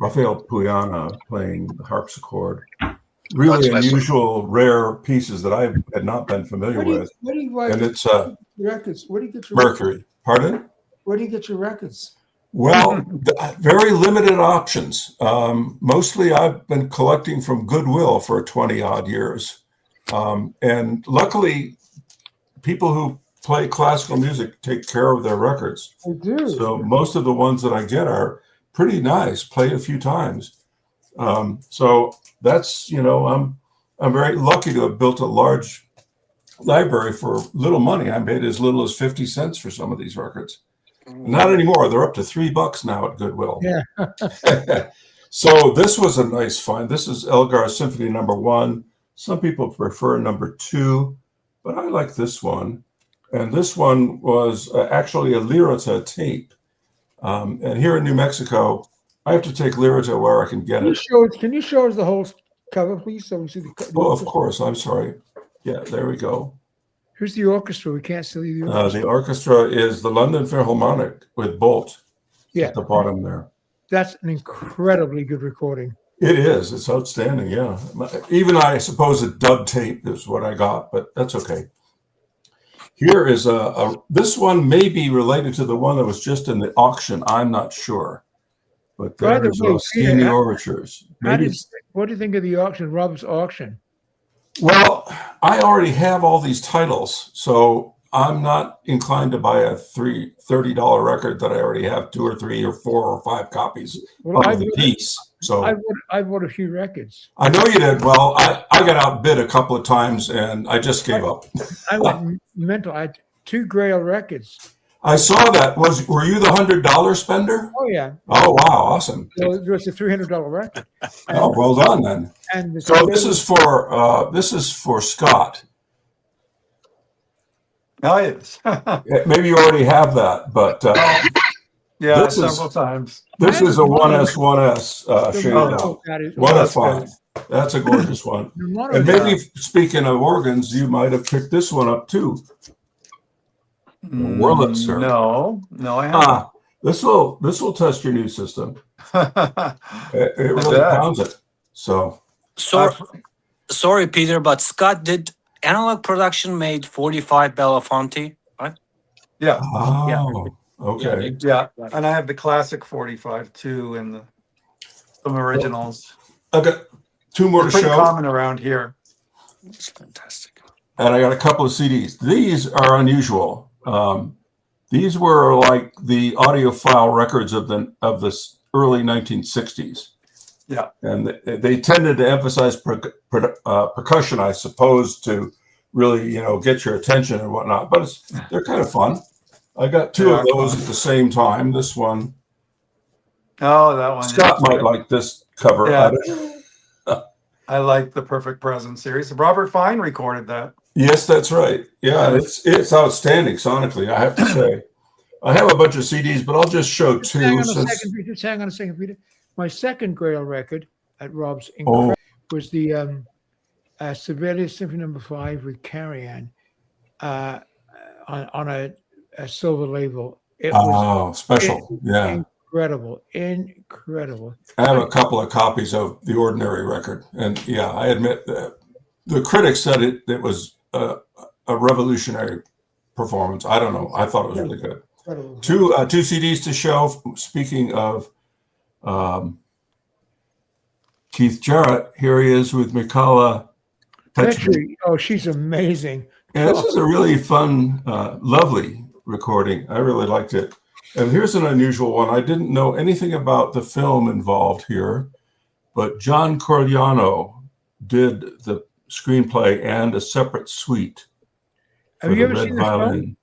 E: Rafael Puyana playing the harpsichord. Really unusual, rare pieces that I had not been familiar with.
B: Where do you write
E: And it's
B: records? Where do you get your
E: Mercury. Pardon?
B: Where do you get your records?
E: Well, very limited options. Mostly I've been collecting from Goodwill for 20 odd years. And luckily, people who play classical music take care of their records.
B: I do.
E: So most of the ones that I get are pretty nice, played a few times. So that's, I'm very lucky to have built a large library for little money. I made as little as 50 cents for some of these records. Not anymore. They're up to $3 now at Goodwill.
B: Yeah.
E: So this was a nice find. This is Elgar Symphony number 1. Some people prefer number 2, but I like this one. And this one was actually a Lyrita tape. And here in New Mexico, I have to take Lyrita where I can get it.
B: Can you show us the whole cover, please? So we see the.
E: Oh, of course. I'm sorry. Yeah, there we go.
B: Here's the orchestra. We can't see the orchestra.
E: The orchestra is the London Philharmonic with Bolt at the bottom there.
B: That's an incredibly good recording.
E: It is. It's outstanding. Yeah. Even I suppose a dub tape is what I got, but that's okay. Here is this one may be related to the one that was just in the auction. I'm not sure. But there's Rossini overtures.
B: What do you think of the auction, Rob's auction?
E: Well, I already have all these titles, so I'm not inclined to buy a $30 record that I already have 2 or 3 or 4 or 5 copies of the piece. So
B: I bought a few records.
E: I know you did. Well, I got outbid a couple of times, and I just gave up.
B: I went mental. I had 2 Grail records.
E: I saw that. Were you the $100 spender?
B: Oh yeah.
E: Oh wow, awesome.
B: So it was a $300 record.
E: Oh, well done then.
B: And
E: so this is for Scott.
A: Oh yes.
E: Maybe you already have that, but
A: yeah, several times.
E: This is a 1S shaded out. 1F5. That's a gorgeous one. And maybe speaking of organs, you might have picked this one up too. Wurlitzer.
A: No, I haven't.
E: This will test your new system. It really pounds it. So
G: sorry, Peter, but Scott did Analog Production made 45 Belafonte, right?
A: Yeah.
E: Oh,
G: yeah.
E: Okay.
A: Yeah, and I have the classic 45 too, and some originals.
E: I've got 2 more to
A: Pretty
E: show.
A: common around here.
G: It's fantastic.
E: And I got a couple of CDs. These are unusual. These were like the audiophile records of the early 1960s.
A: Yeah.
E: And they tended to emphasize percussion, I suppose, to really, get your attention and whatnot. But they're kind of fun. I got 2 of those at the same time. This one.
A: Oh, that one.
E: Scott might like this cover.
A: Yeah. I like the Perfect Present series. Robert Fine recorded that.
E: Yes, that's right. Yeah, it's outstanding sonically, I have to say. I have a bunch of CDs, but I'll just show 2.
B: Just hang on a second, Peter. My second Grail record at Rob's was the Sibelius Symphony Number 5 with Carry-On on a silver label. It was
E: special. Yeah.
B: Incredible.
E: I have a couple of copies of the Ordinary record. And yeah, I admit that the critics said it was a revolutionary performance. I don't know. I thought it was really good. Two CDs to show. Speaking of Keith Jarrett, here he is with Mikala Petri.
B: Oh, she's amazing.
E: And this is a really fun, lovely recording. I really liked it. And here's an unusual one. I didn't know anything about the film involved here, but John Corigliano did the screenplay and a separate suite.
B: Have you ever seen the film?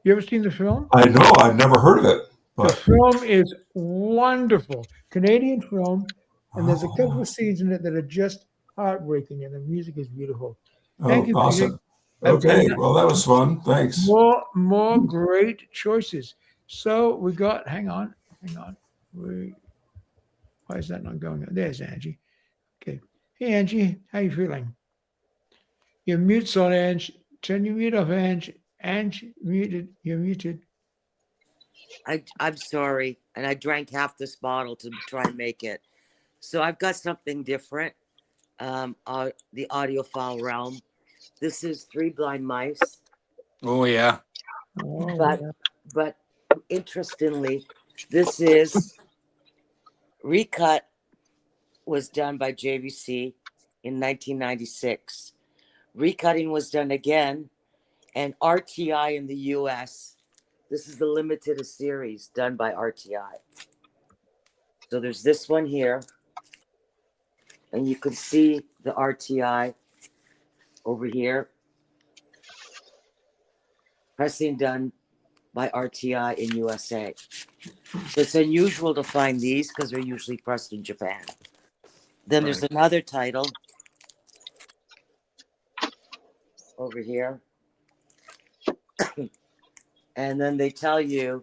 B: You ever seen the film?
E: I know. I've never heard of it. But...
B: The film is wonderful. Canadian film. And there's a couple of scenes in it that are just heartbreaking, and the music is beautiful. Thank you.
E: Awesome. Okay. Well, that was fun. Thanks.
B: More great choices. So we got, hang on. Why is that not going on? There's Angie. Okay. Hey, Angie, how you feeling? Your mute's on, Angie. Turn your mute off, Angie. Angie, muted. You're muted.
D: I'm sorry. And I drank half this bottle to try and make it. So I've got something different. The audiophile realm. This is 3 Blind Mice.
G: Oh, yeah.
D: But interestingly, this is recut was done by JVC in 1996. Recutting was done again, and RTI in the US. This is the limited series done by RTI. So there's this one here, and you can see the RTI over here. Pressing done by RTI in USA. So it's unusual to find these because they're usually pressed in Japan. Then there's another title over here. And then they tell you,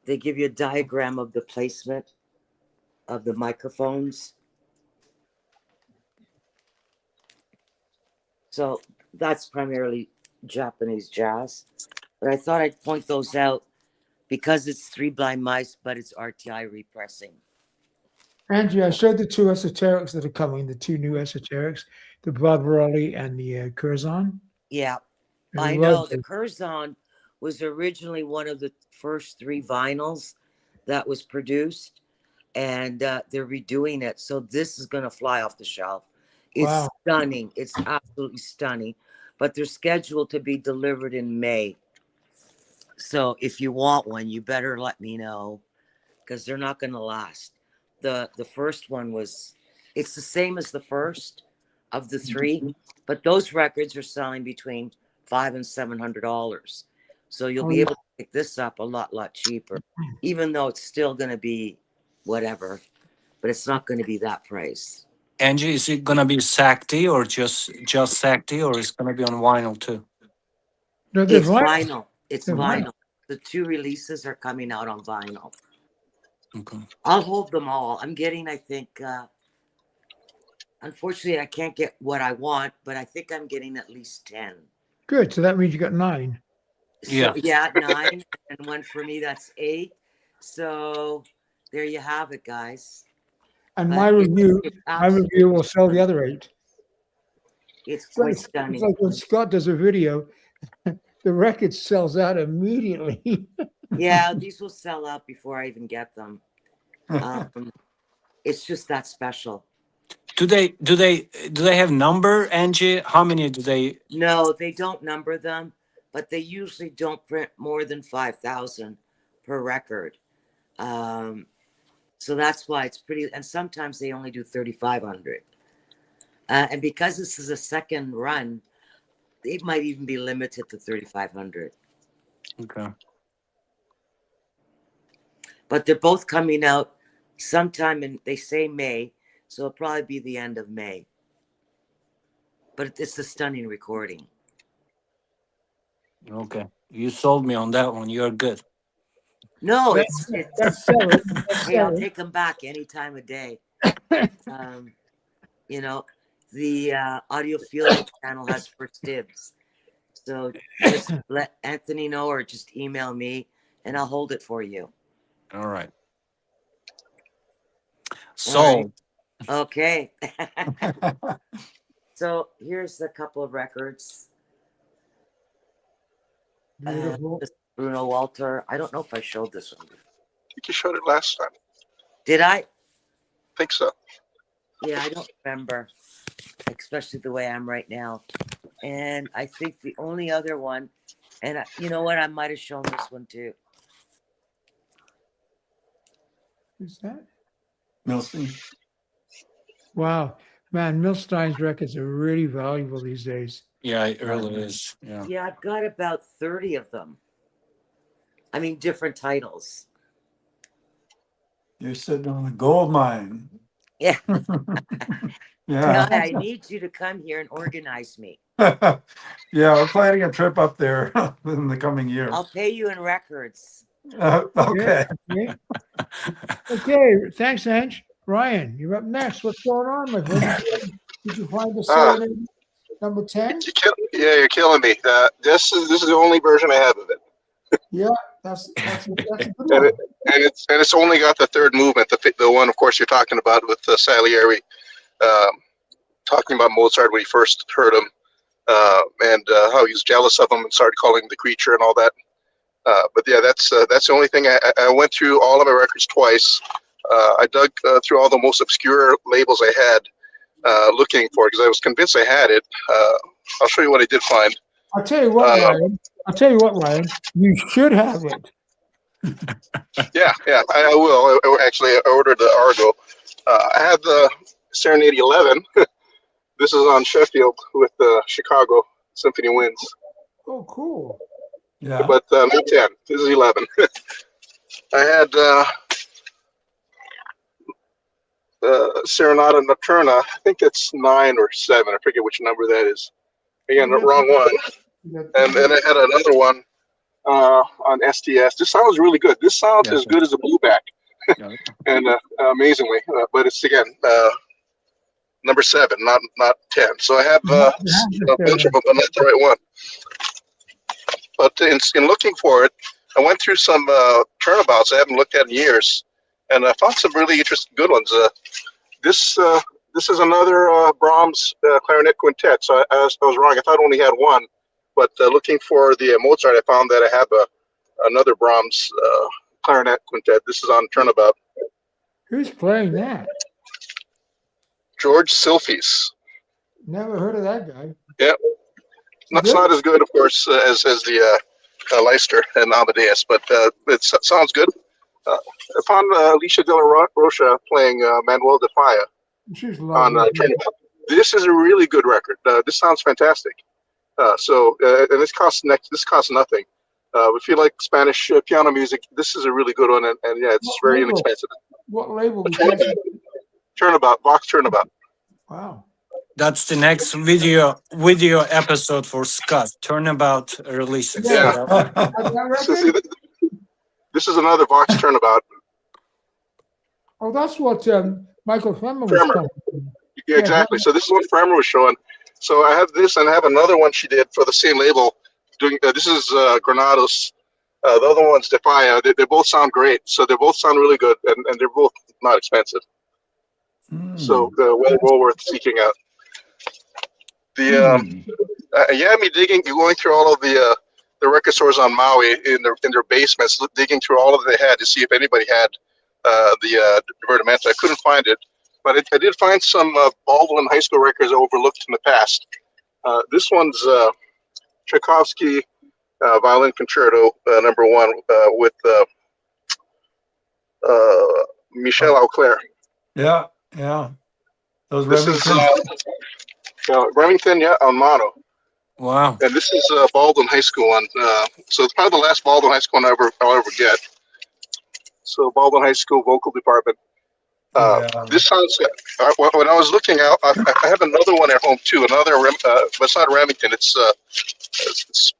D: they give you a diagram of the placement of the microphones. So that's primarily Japanese jazz. But I thought I'd point those out because it's Three Blind Mice, but it's RTI repressing.
B: Angie, I showed the two esoterics that are coming, the two new esoterics, the Barbarelli and the Curzon.
D: Yeah,
B: And
D: I
B: love
D: know. The
B: them.
D: Curzon was originally one of the first 3 vinyls that was produced, and they're redoing it. So this is going to fly off the shelf. It's
B: Wow.
D: stunning. It's absolutely stunning. But they're scheduled to be delivered in May. So if you want one, you better let me know because they're not going to last. The first one was, it's the same as the first of the 3, but those records are selling between $500 and $700. So you'll
B: Oh,
D: be
B: yeah.
D: able to pick this up a lot cheaper, even though it's still going to be whatever, but it's not going to be that price.
G: Angie, is it gonna be Sakti or just Sakti, or is it gonna be on vinyl too?
B: No, they're
D: It's vinyl. It's
B: They're vinyl.
D: vinyl. The 2 releases are coming out on vinyl.
G: Okay.
D: I'll hold them all. I'm getting, I think, unfortunately, I can't get what I want, but I think I'm getting at least 10.
B: Good. So that means you got 9.
D: So,
G: Yeah.
D: yeah, 9, and one for me, that's 8. So there you have it, guys.
B: And
D: But
B: my review,
D: it's
B: my review will sell the other 8.
D: It's
B: It's like,
D: quite
B: it's
D: stunning.
B: like when Scott does a video, the record sells out immediately.
D: Yeah, these will sell out before I even get them. It's just that special.
G: Do they have number, Angie? How many do they?
D: No, they don't number them, but they usually don't print more than 5,000 per record. So that's why it's pretty, and sometimes they only do 3,500. And because this is a second run, it might even be limited to 3,500.
G: Okay.
D: But they're both coming out sometime in, they say May, so it'll probably be the end of May. But it's a stunning recording.
G: Okay. You sold me on that one. You're good.
D: No,
B: That's
D: it's
B: selling.
D: hey, I'll take them back any time of day. You know, the Audiophilia channel has first dibs. So just let Anthony know or just email me and I'll hold it for you.
G: All right.
D: All
G: Sold.
D: Okay. So here's a couple of records.
B: Beautiful.
D: This Bruno Walter. I don't know if I showed this one.
F: I think you showed it last time.
D: Did I?
F: I think so.
D: Yeah, I don't remember, especially the way I'm right now. And I think the only other one, and you know what? I might have shown this one too.
B: Who's that?
A: Milstein.
B: Wow. Man, Milstein's records are really valuable these days.
G: Yeah, it really is. Yeah.
D: Yeah, I've got about 30 of them. I mean, different titles.
A: You're sitting on a gold mine.
D: Yeah.
A: Yeah.
D: Guy, I need you to come here and organize me.
A: Yeah, we're planning a trip up there in the coming year.
D: I'll pay you in records.
A: Okay.
B: Okay. Okay. Thanks, Ange. Ryan, you're up next. What's going on, my friend? Did you find the Serenade number 10?
F: You're killing me. This is the only version I have of it,
B: Yeah, that's a good
F: and,
B: one.
F: it's only got the third movement, the one, of course, you're talking about with Salieri, talking about Mozart when he first heard him, and how he was jealous of him and started calling him the creature and all that. But yeah, that's the only thing. I went through all of my records twice. I dug through all the most obscure labels I had, looking for it because I was convinced I had it I'll show you what I did find.
B: I'll tell you what, Ryan. Ryan. You should have it.
F: Yeah, I will. Actually, I ordered the Argo. I had the Serenade 11. This is on Sheffield with the Chicago Symphony Winds.
B: Oh, cool.
A: Yeah.
F: But not 10. This is 11. I had Serenata Nocturna. I think that's 9 or 7. I forget which number that is. Again, the wrong one. And then I had another one on STS. This sounds really good. This sounds as good as a blueback, and amazingly. But it's again number 7, not 10. So I have a bunch of them, but not the right one. But in looking for it, I went through some turnabouts I haven't looked at in years, and I found some really interesting good ones. This is another Brahms clarinet quintet. So I was wrong. I thought I only had one, but looking for the Mozart, I found that I have another Brahms clarinet quintet. This is on turnabout.
B: Who's playing that?
F: George Silfies.
B: Never heard of that guy.
F: Yeah, that's not as good, of course, as the Leicester and Amadeus, but it sounds good. I found Alicia De La Rocha playing Manuel de Falla
B: She's
F: on
B: lovely.
F: turnabout. This is a really good record. This sounds fantastic. And this costs nothing. If you like Spanish piano music, this is a really good one, and yeah, it's very inexpensive.
B: What label?
F: Turnabout, Vox Turnabout.
B: Wow.
G: That's the next video episode for Scott. Turnabout releases.
F: Yeah. This is another Vox Turnabout.
B: Oh, that's what Michael Flemmer was
F: Fremer.
B: talking.
F: Yeah, exactly. So this is what Fremer was showing. So I have this, and I have another one she did for the same label. Doing this is Granados. The other one's Defia. They both sound great. So they both sound really good, and they're both not expensive. So well worth seeking out. You had me going through all of the record stores on Maui in their basements, digging through all of they had to see if anybody had the Divertimento. I couldn't find it, but I did find some Baldwin High School records overlooked in the past. This one's Tchaikovsky Violin Concerto number 1 with Michel Auclair.
A: Yeah. Those
F: This is
A: Remington.
F: Remington, on mono.
G: Wow.
F: And this is Baldwin High School one. So it's probably the last Baldwin High School I'll ever get. So Baldwin High School vocal department. This sounds good. When I was looking out, I have another one at home too. Another, but it's not Remington. It's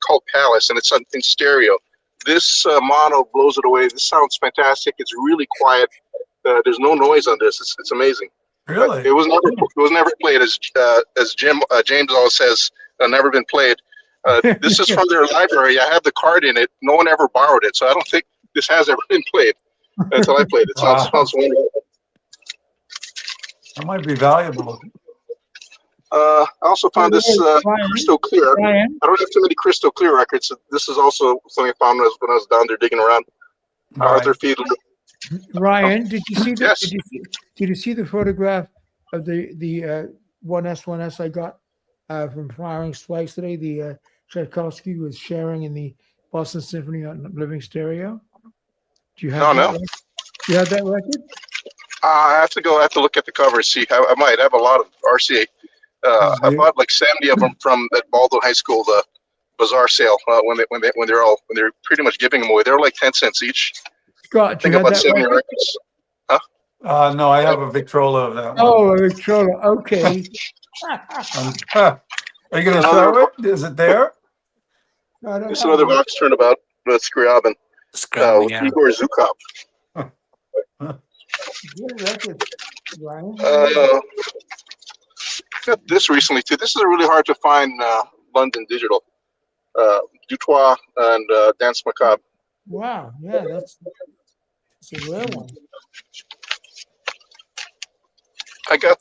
F: called Palace, and it's in stereo. This mono blows it away. This sounds fantastic. It's really quiet. There's no noise on this. It's amazing.
A: Really?
F: It was never played as James always says. Never been played. This is from their library. I have the card in it. No one ever borrowed it, so I don't think this has ever been played until I played it. Sounds wonderful.
A: That might be valuable.
F: I also found this Crystal Clear. I don't have too many Crystal Clear records. So this is also something I found when I was down there digging around. Arthur Fiedler.
B: Ryan, did you see
F: Yes.
B: Did you see the photograph of the 1S I got from Firing Spikes today? The Tchaikovsky was sharing in the Boston Symphony on Living Stereo. Do you have that? Do you have that record?
F: I have to look at the cover and see. I might have a lot of RCA. I bought like 70 of them from that Baldwin High School, the bazaar sale when they're pretty much giving them away. They're like 10 cents each.
B: Scott,
F: I think about 70 records. Huh?
A: No, I have a Victrola of that one.
B: Oh, a Victrola. Okay.
A: Are you going to show it? Is it there?
F: This is another Vox Turnabout with Scriabin. With Igor Zukov.
B: Good record, Ryan.
F: Got this recently too. This is really hard to find London digital. Dutoit and Dance Macabre.
B: Wow. Yeah, that's a rare one.
F: I got.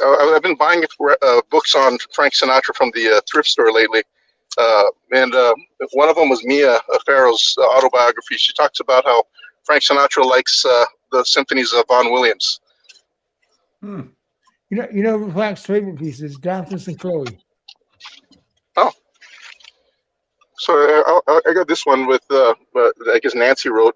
F: I've been buying books on Frank Sinatra from the thrift store lately, and one of them was Mia Farrow's autobiography. She talks about how Frank Sinatra likes the symphonies of Vaughan Williams.
B: You You know, Frank's favorite pieces, Daphnis and Chloe.
F: So I got this one with I guess Nancy wrote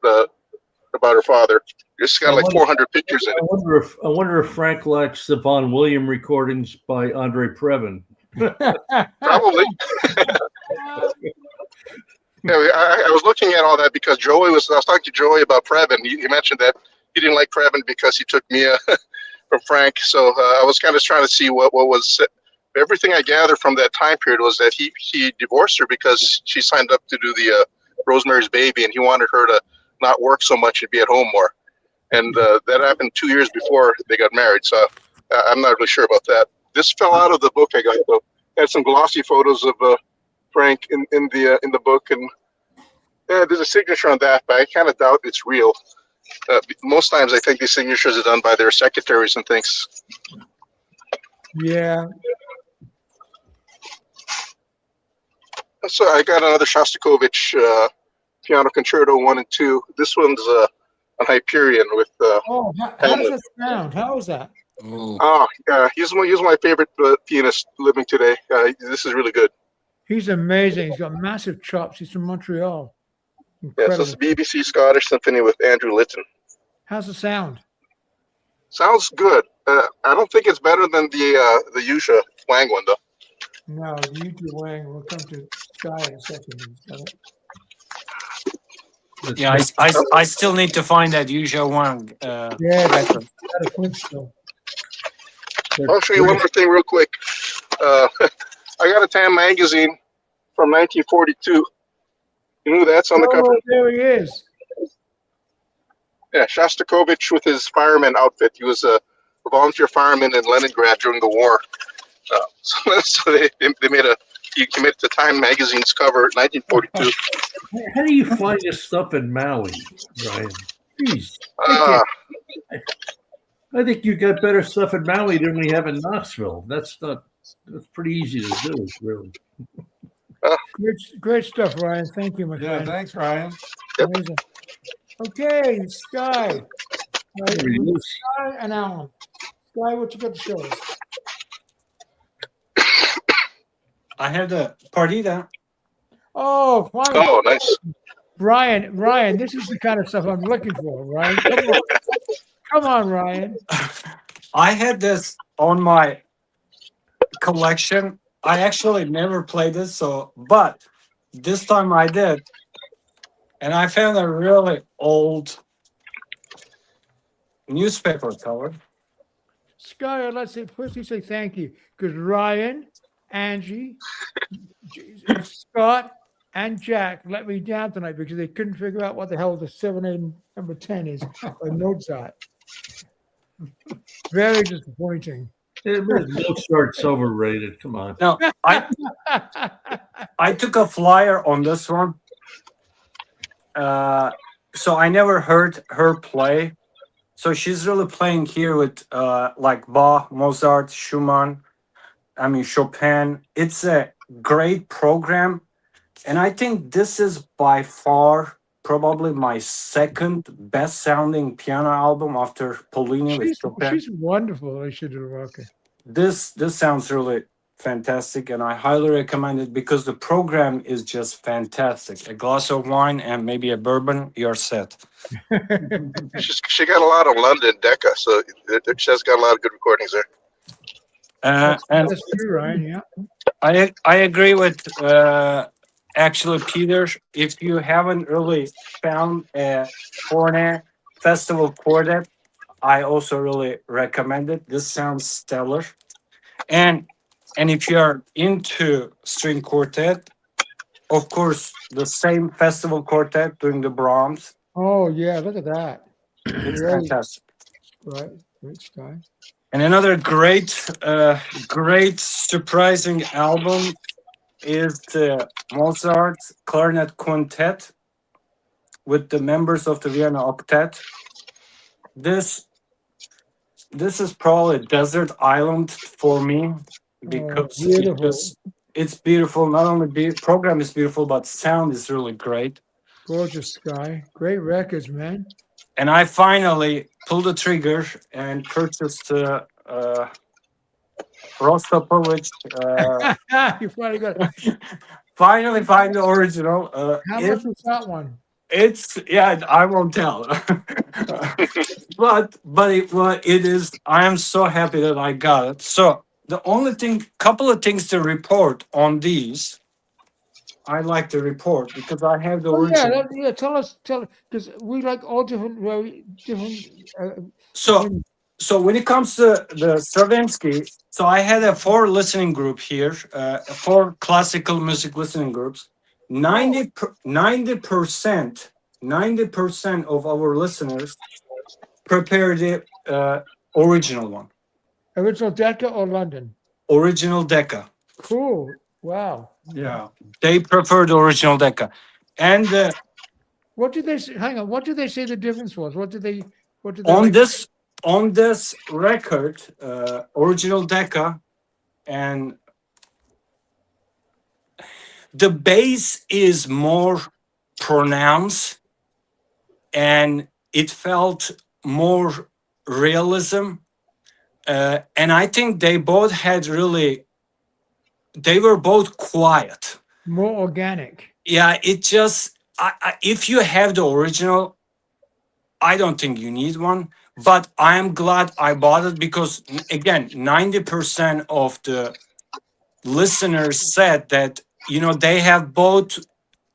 F: about her father. It's got
C: I
F: like
C: wonder-
F: 400 pictures in
C: I wonder if Frank likes the Von William recordings by Andre Previn.
F: it. Probably. Yeah, I was looking at all that because I was talking to Joey about Previn. He mentioned that he didn't like Previn because he took Mia from Frank. So I was kind of trying to see what was. Everything I gathered from that time period was that he divorced her because she signed up to do the Rosemary's Baby, and he wanted her to not work so much and be at home more. And that happened 2 years before they got married. So I'm not really sure about that. This fell out of the book I got though. I had some glossy photos of Frank in the book, and yeah, there's a signature on that, but I kind of doubt it's real. Most times, I think these signatures are done by their secretaries and things.
B: Yeah.
F: So I got another Shostakovich Piano Concerto 1 and 2. This one's an Hyperion with.
B: Oh, how does that sound? How is that?
F: He's one of my favorite pianists living today. This is really good.
B: He's amazing. He's got massive chops. He's from Montreal.
F: Yeah,
B: Incredible.
F: so it's the BBC Scottish Symphony with Andrew Litton.
B: How's the sound?
F: Sounds good. I don't think it's better than the Yusha Wang one though.
B: No, the YouTube Wang. We'll come to Sky in a second. He's got it.
G: Yeah, I still need to find that Yuzhou Wang.
B: Yeah,
G: record.
B: got a clinch still.
F: I'll show you one more thing real quick. I got a Time magazine from 1942. You know who that's on the cover?
B: Oh, there he is.
F: Yeah, Shostakovich with his fireman outfit. He was a volunteer fireman in Leningrad during the war. So they made he committed to Time magazine's cover in 1942.
C: How do you find this stuff in Maui, Brian? Jeez. I think you got better stuff in Maui than we have in Knoxville. That's pretty easy to do, really.
B: Great stuff, Ryan. Thank you, my
A: Yeah,
B: friend.
A: thanks, Ryan.
B: Amazing. Okay, Sky.
C: There he is.
B: Sky and Alan. Sky, what you got to show us?
G: I have the partita.
B: Oh, fine.
F: Oh, nice.
B: Ryan, this is the kind of stuff I'm looking for, Ryan. Come on, Ryan.
G: I had this on my collection. I actually never played this, but this time I did. And I found a really old newspaper cover.
B: Sky, let's firstly say thank you because Ryan, Angie, Scott, and Jack let me down tonight because they couldn't figure out what the hell the 7/8 number 10 is by Mozart. Very disappointing.
C: Mozart's overrated. Come on.
G: No, I took a flyer on this one. So I never heard her play. So she's really playing here with like Bach, Mozart, Schumann, Chopin. It's a great program. And I think this is by far probably my second best sounding piano album after Polini with Chopin.
B: She's wonderful, Alicia De Rocca.
G: This sounds really fantastic, and I highly recommend it because the program is just fantastic. A glass of wine and maybe a bourbon, you're set.
F: She got a lot of London Decca, so she's got a lot of good recordings there.
G: And
B: That's true, Ryan. Yeah.
G: I agree with actually Peter. If you haven't really found a Horner Festival Quartet, I also really recommend it. This sounds stellar. And if you're into string quartet, of course, the same festival quartet doing the Brahms.
B: Oh yeah, look at that.
G: It's
B: Great.
G: fantastic.
B: Right, great Sky.
G: And another great surprising album is the Mozart Clarinet Quintet with the members of the Vienna Octet. This is probably a desert island for me because it's beautiful. Not only the program is beautiful, but sound is really great.
B: Gorgeous Sky. Great records, man.
G: And I finally pulled the trigger and purchased Rostropovich.
B: You finally got it.
G: Finally find the original.
B: How much was that one?
G: It's yeah, I won't tell. but it is. I am so happy that I got it. So the only thing, couple of things to report on these. I like to report because I have the
B: Oh yeah,
G: original.
B: yeah. Tell because we like all different, very different.
G: So so when it comes to the Stravinsky, so I had a 4 listening group here, 4 classical music listening groups. 90% of our listeners prepare the original one,
B: Original Decca or London?
G: original Decca.
B: Cool. Wow.
A: Yeah.
G: They prefer the original Decca, and
B: What did they say? Hang on. What did they say the difference was? What did they?
G: on
B: like?
G: this record, original Decca, and the bass is more pronounced, and it felt more realism. And I think they both had really, they were both quiet.
B: More organic.
G: Yeah, it just, if you have the original, I don't think you need one. But I am glad I bought it because, again, 90% of the listeners said that, they have both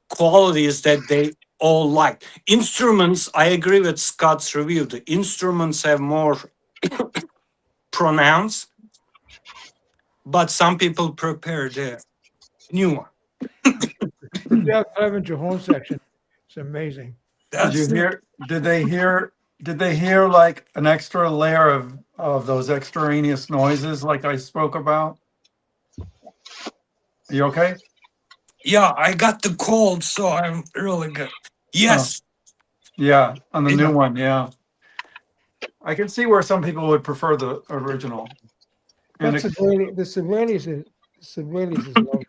G: qualities that they all like. Instruments, I agree with Scott's review. The instruments have more pronounced, but some people prepare the new one.
B: Yeah, Clement, your horn section. It's amazing.
A: Did you hear? Did they hear? Did they hear like an extra layer of those extraneous noises like I spoke about? Are you okay?
G: Yeah, I got the cold, so I'm really good. Yes.
A: Yeah, on the
G: Yeah.
A: new one, yeah. I can see where some people would prefer the original. And
B: That's the Sibelius is lovely.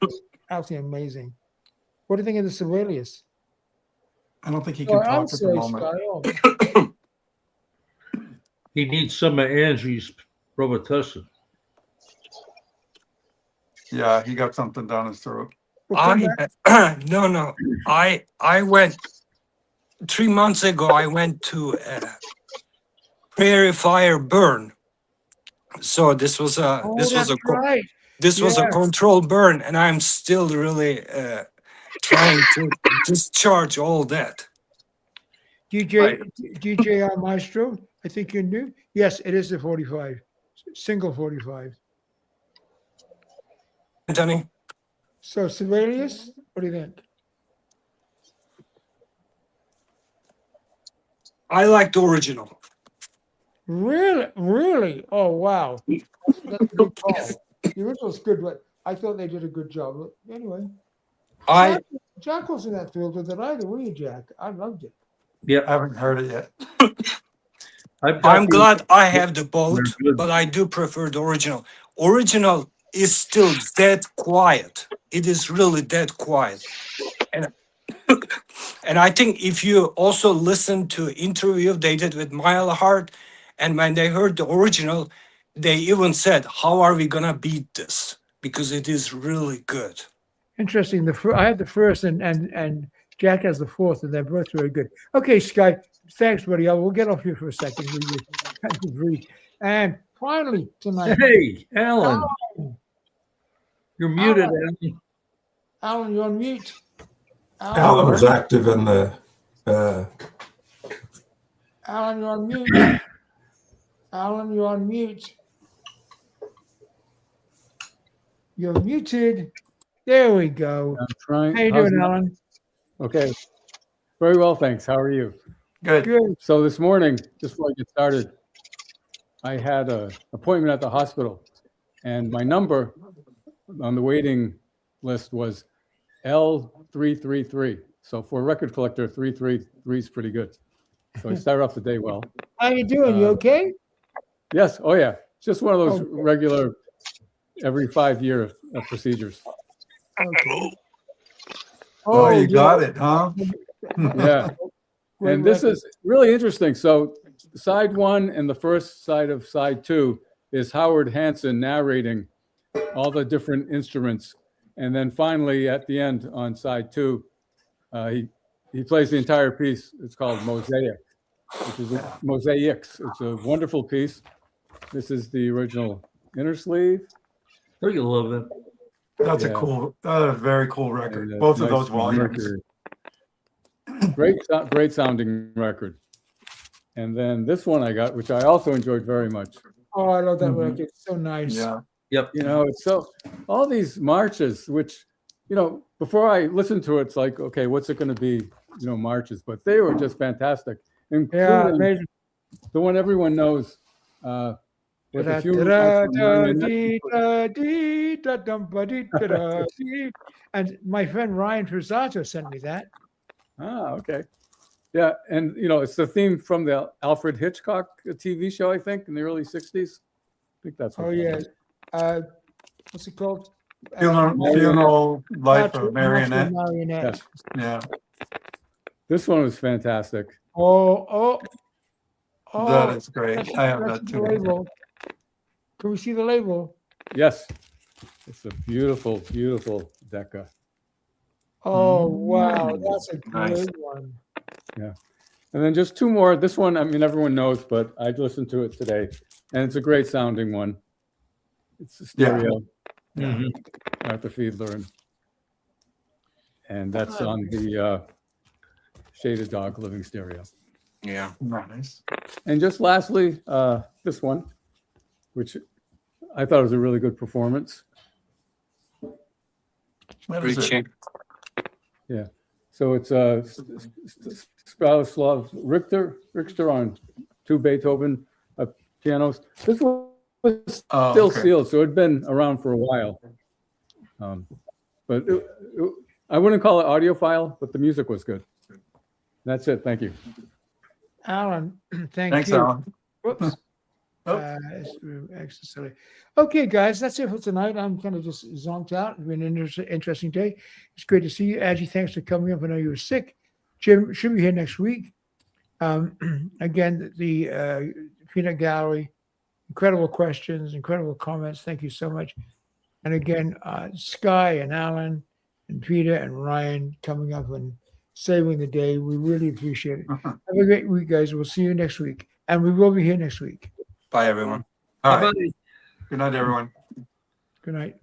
B: Absolutely amazing. What do you think of the Sibelius?
A: I don't think he can
B: I'm
A: talk at the
B: sorry,
A: moment.
B: Scott.
C: He needs some of Angie's Robitussin.
A: Yeah, he got something down his throat.
G: No. I went 3 months ago. I went to Prairie Fire Burn. So this was a
B: Right.
G: this was a controlled burn, and I'm still really trying to discharge all that.
B: DJ Maestro, I think you knew. Yes, it is the 45, single 45.
G: Anthony,
B: So Sibelius, what do you think?
G: I like the original.
B: Really? Oh wow, that's a good call. The original's good, but I thought they did a good job. But anyway, Jack was in that field with it either, were you, Jack? I loved it.
C: Yeah,
A: I haven't heard it yet.
G: I'm glad I have the both,
C: They're good.
G: but I do prefer the original. Original is still dead quiet. It is really dead quiet. And I think if you also listen to interview they did with Mile Hart, and when they heard the original, they even said, "How are we gonna beat this?" Because it is really good.
B: Interesting. I had the first, and Jack has the fourth, and they're both very good. Okay, Sky. Thanks, buddy. We'll get off here for a second. And finally tonight,
C: Hey, Alan. You're muted, Alan.
B: Alan, you're on mute.
E: Alan was active in the.
B: Alan, you're on mute. Alan, you're on mute. You're muted. There we go.
H: I'm trying.
B: How you doing, Alan?
H: Okay. Very well, thanks. How are you?
A: Good.
B: Good.
H: So this morning, just before I get started, I had an appointment at the hospital, and my number on the waiting list was L333. So for a record collector, 333 is pretty good. So I started off the day well.
B: How you doing? You okay?
H: Yes. Oh, yeah. It's just one of those regular every 5-year procedures.
B: Okay.
A: Oh, you got it, huh?
H: Yeah. And this is really interesting. So side one and the first side of side two is Howard Hanson narrating all the different instruments. And then finally, at the end on side 2, he plays the entire piece. It's called Mosaic, which is Mosaics. It's a wonderful piece. This is the original inner sleeve.
C: Oh, you love it.
A: That's
H: Yeah.
A: a very cool record.
H: And
A: Both of
H: nice
A: those volumes.
H: Mercury. Great sounding record. And then this one I got, which I also enjoyed very much.
B: Oh, I love that
A: Mhm.
B: record. It's so nice.
A: Yeah.
C: Yep.
H: You know, it's so, all these marches, which, you know, before I listened to it, it's like, okay, what's it going to be? You know, marches, but they were just fantastic,
B: Yeah,
H: including
B: amazing.
H: the one everyone knows. With a few
B: and my friend Ryan Frasato sent me that.
H: Okay. Yeah, and you know, it's the theme from the Alfred Hitchcock TV show, I think, in the early 60s. I think that's what
B: Oh
H: that
B: yeah.
H: is.
B: What's it called?
A: Funeral Life
B: Natural
A: of Marionette.
B: Marionette.
A: Yeah.
H: This one was fantastic.
B: Oh.
A: That is great.
B: That's-
A: I have
B: that's
A: that
B: the
A: too.
B: label. Can we see the label?
H: Yes. It's a beautiful, beautiful Decca.
B: Oh wow, that's a
A: Nice.
B: good one.
H: And then just 2 more. This one, I mean, everyone knows, but I listened to it today, and it's a great sounding one. It's a stereo,
C: Mhm.
H: Arthur Fiedler, and that's on the Shaded Dog Living Stereo.
G: Yeah.
A: Nice.
H: And just lastly, this one, which I thought was a really good performance.
A: What is it?
G: Richie.
H: So it's Stanislav Richter on 2 Beethoven pianos. This one was
A: Oh,
H: still
A: okay.
H: sealed, so it'd been around for a while. But I wouldn't call it audiophile, but the music was good. That's it. Thank you.
B: Alan,
A: Thanks,
B: you.
A: Alan.
B: Whoops.
A: Oh.
B: Extra silly. Okay, guys, that's it for tonight. I'm kind of just zonked out. It's been an interesting day. It's great to see you. Angie, thanks for coming up. I know you were sick. Jim should be here next week. Again, the Peanut Gallery, incredible questions, incredible comments. Thank you so much. And again, Sky and Alan and Peter and Ryan coming up and saving the day. We really appreciate it. Have a great week, guys. We'll see you next week. And we will be here next week.
A: Bye, everyone. All right.
C: Bye-bye.
A: Good night, everyone.
B: Good night.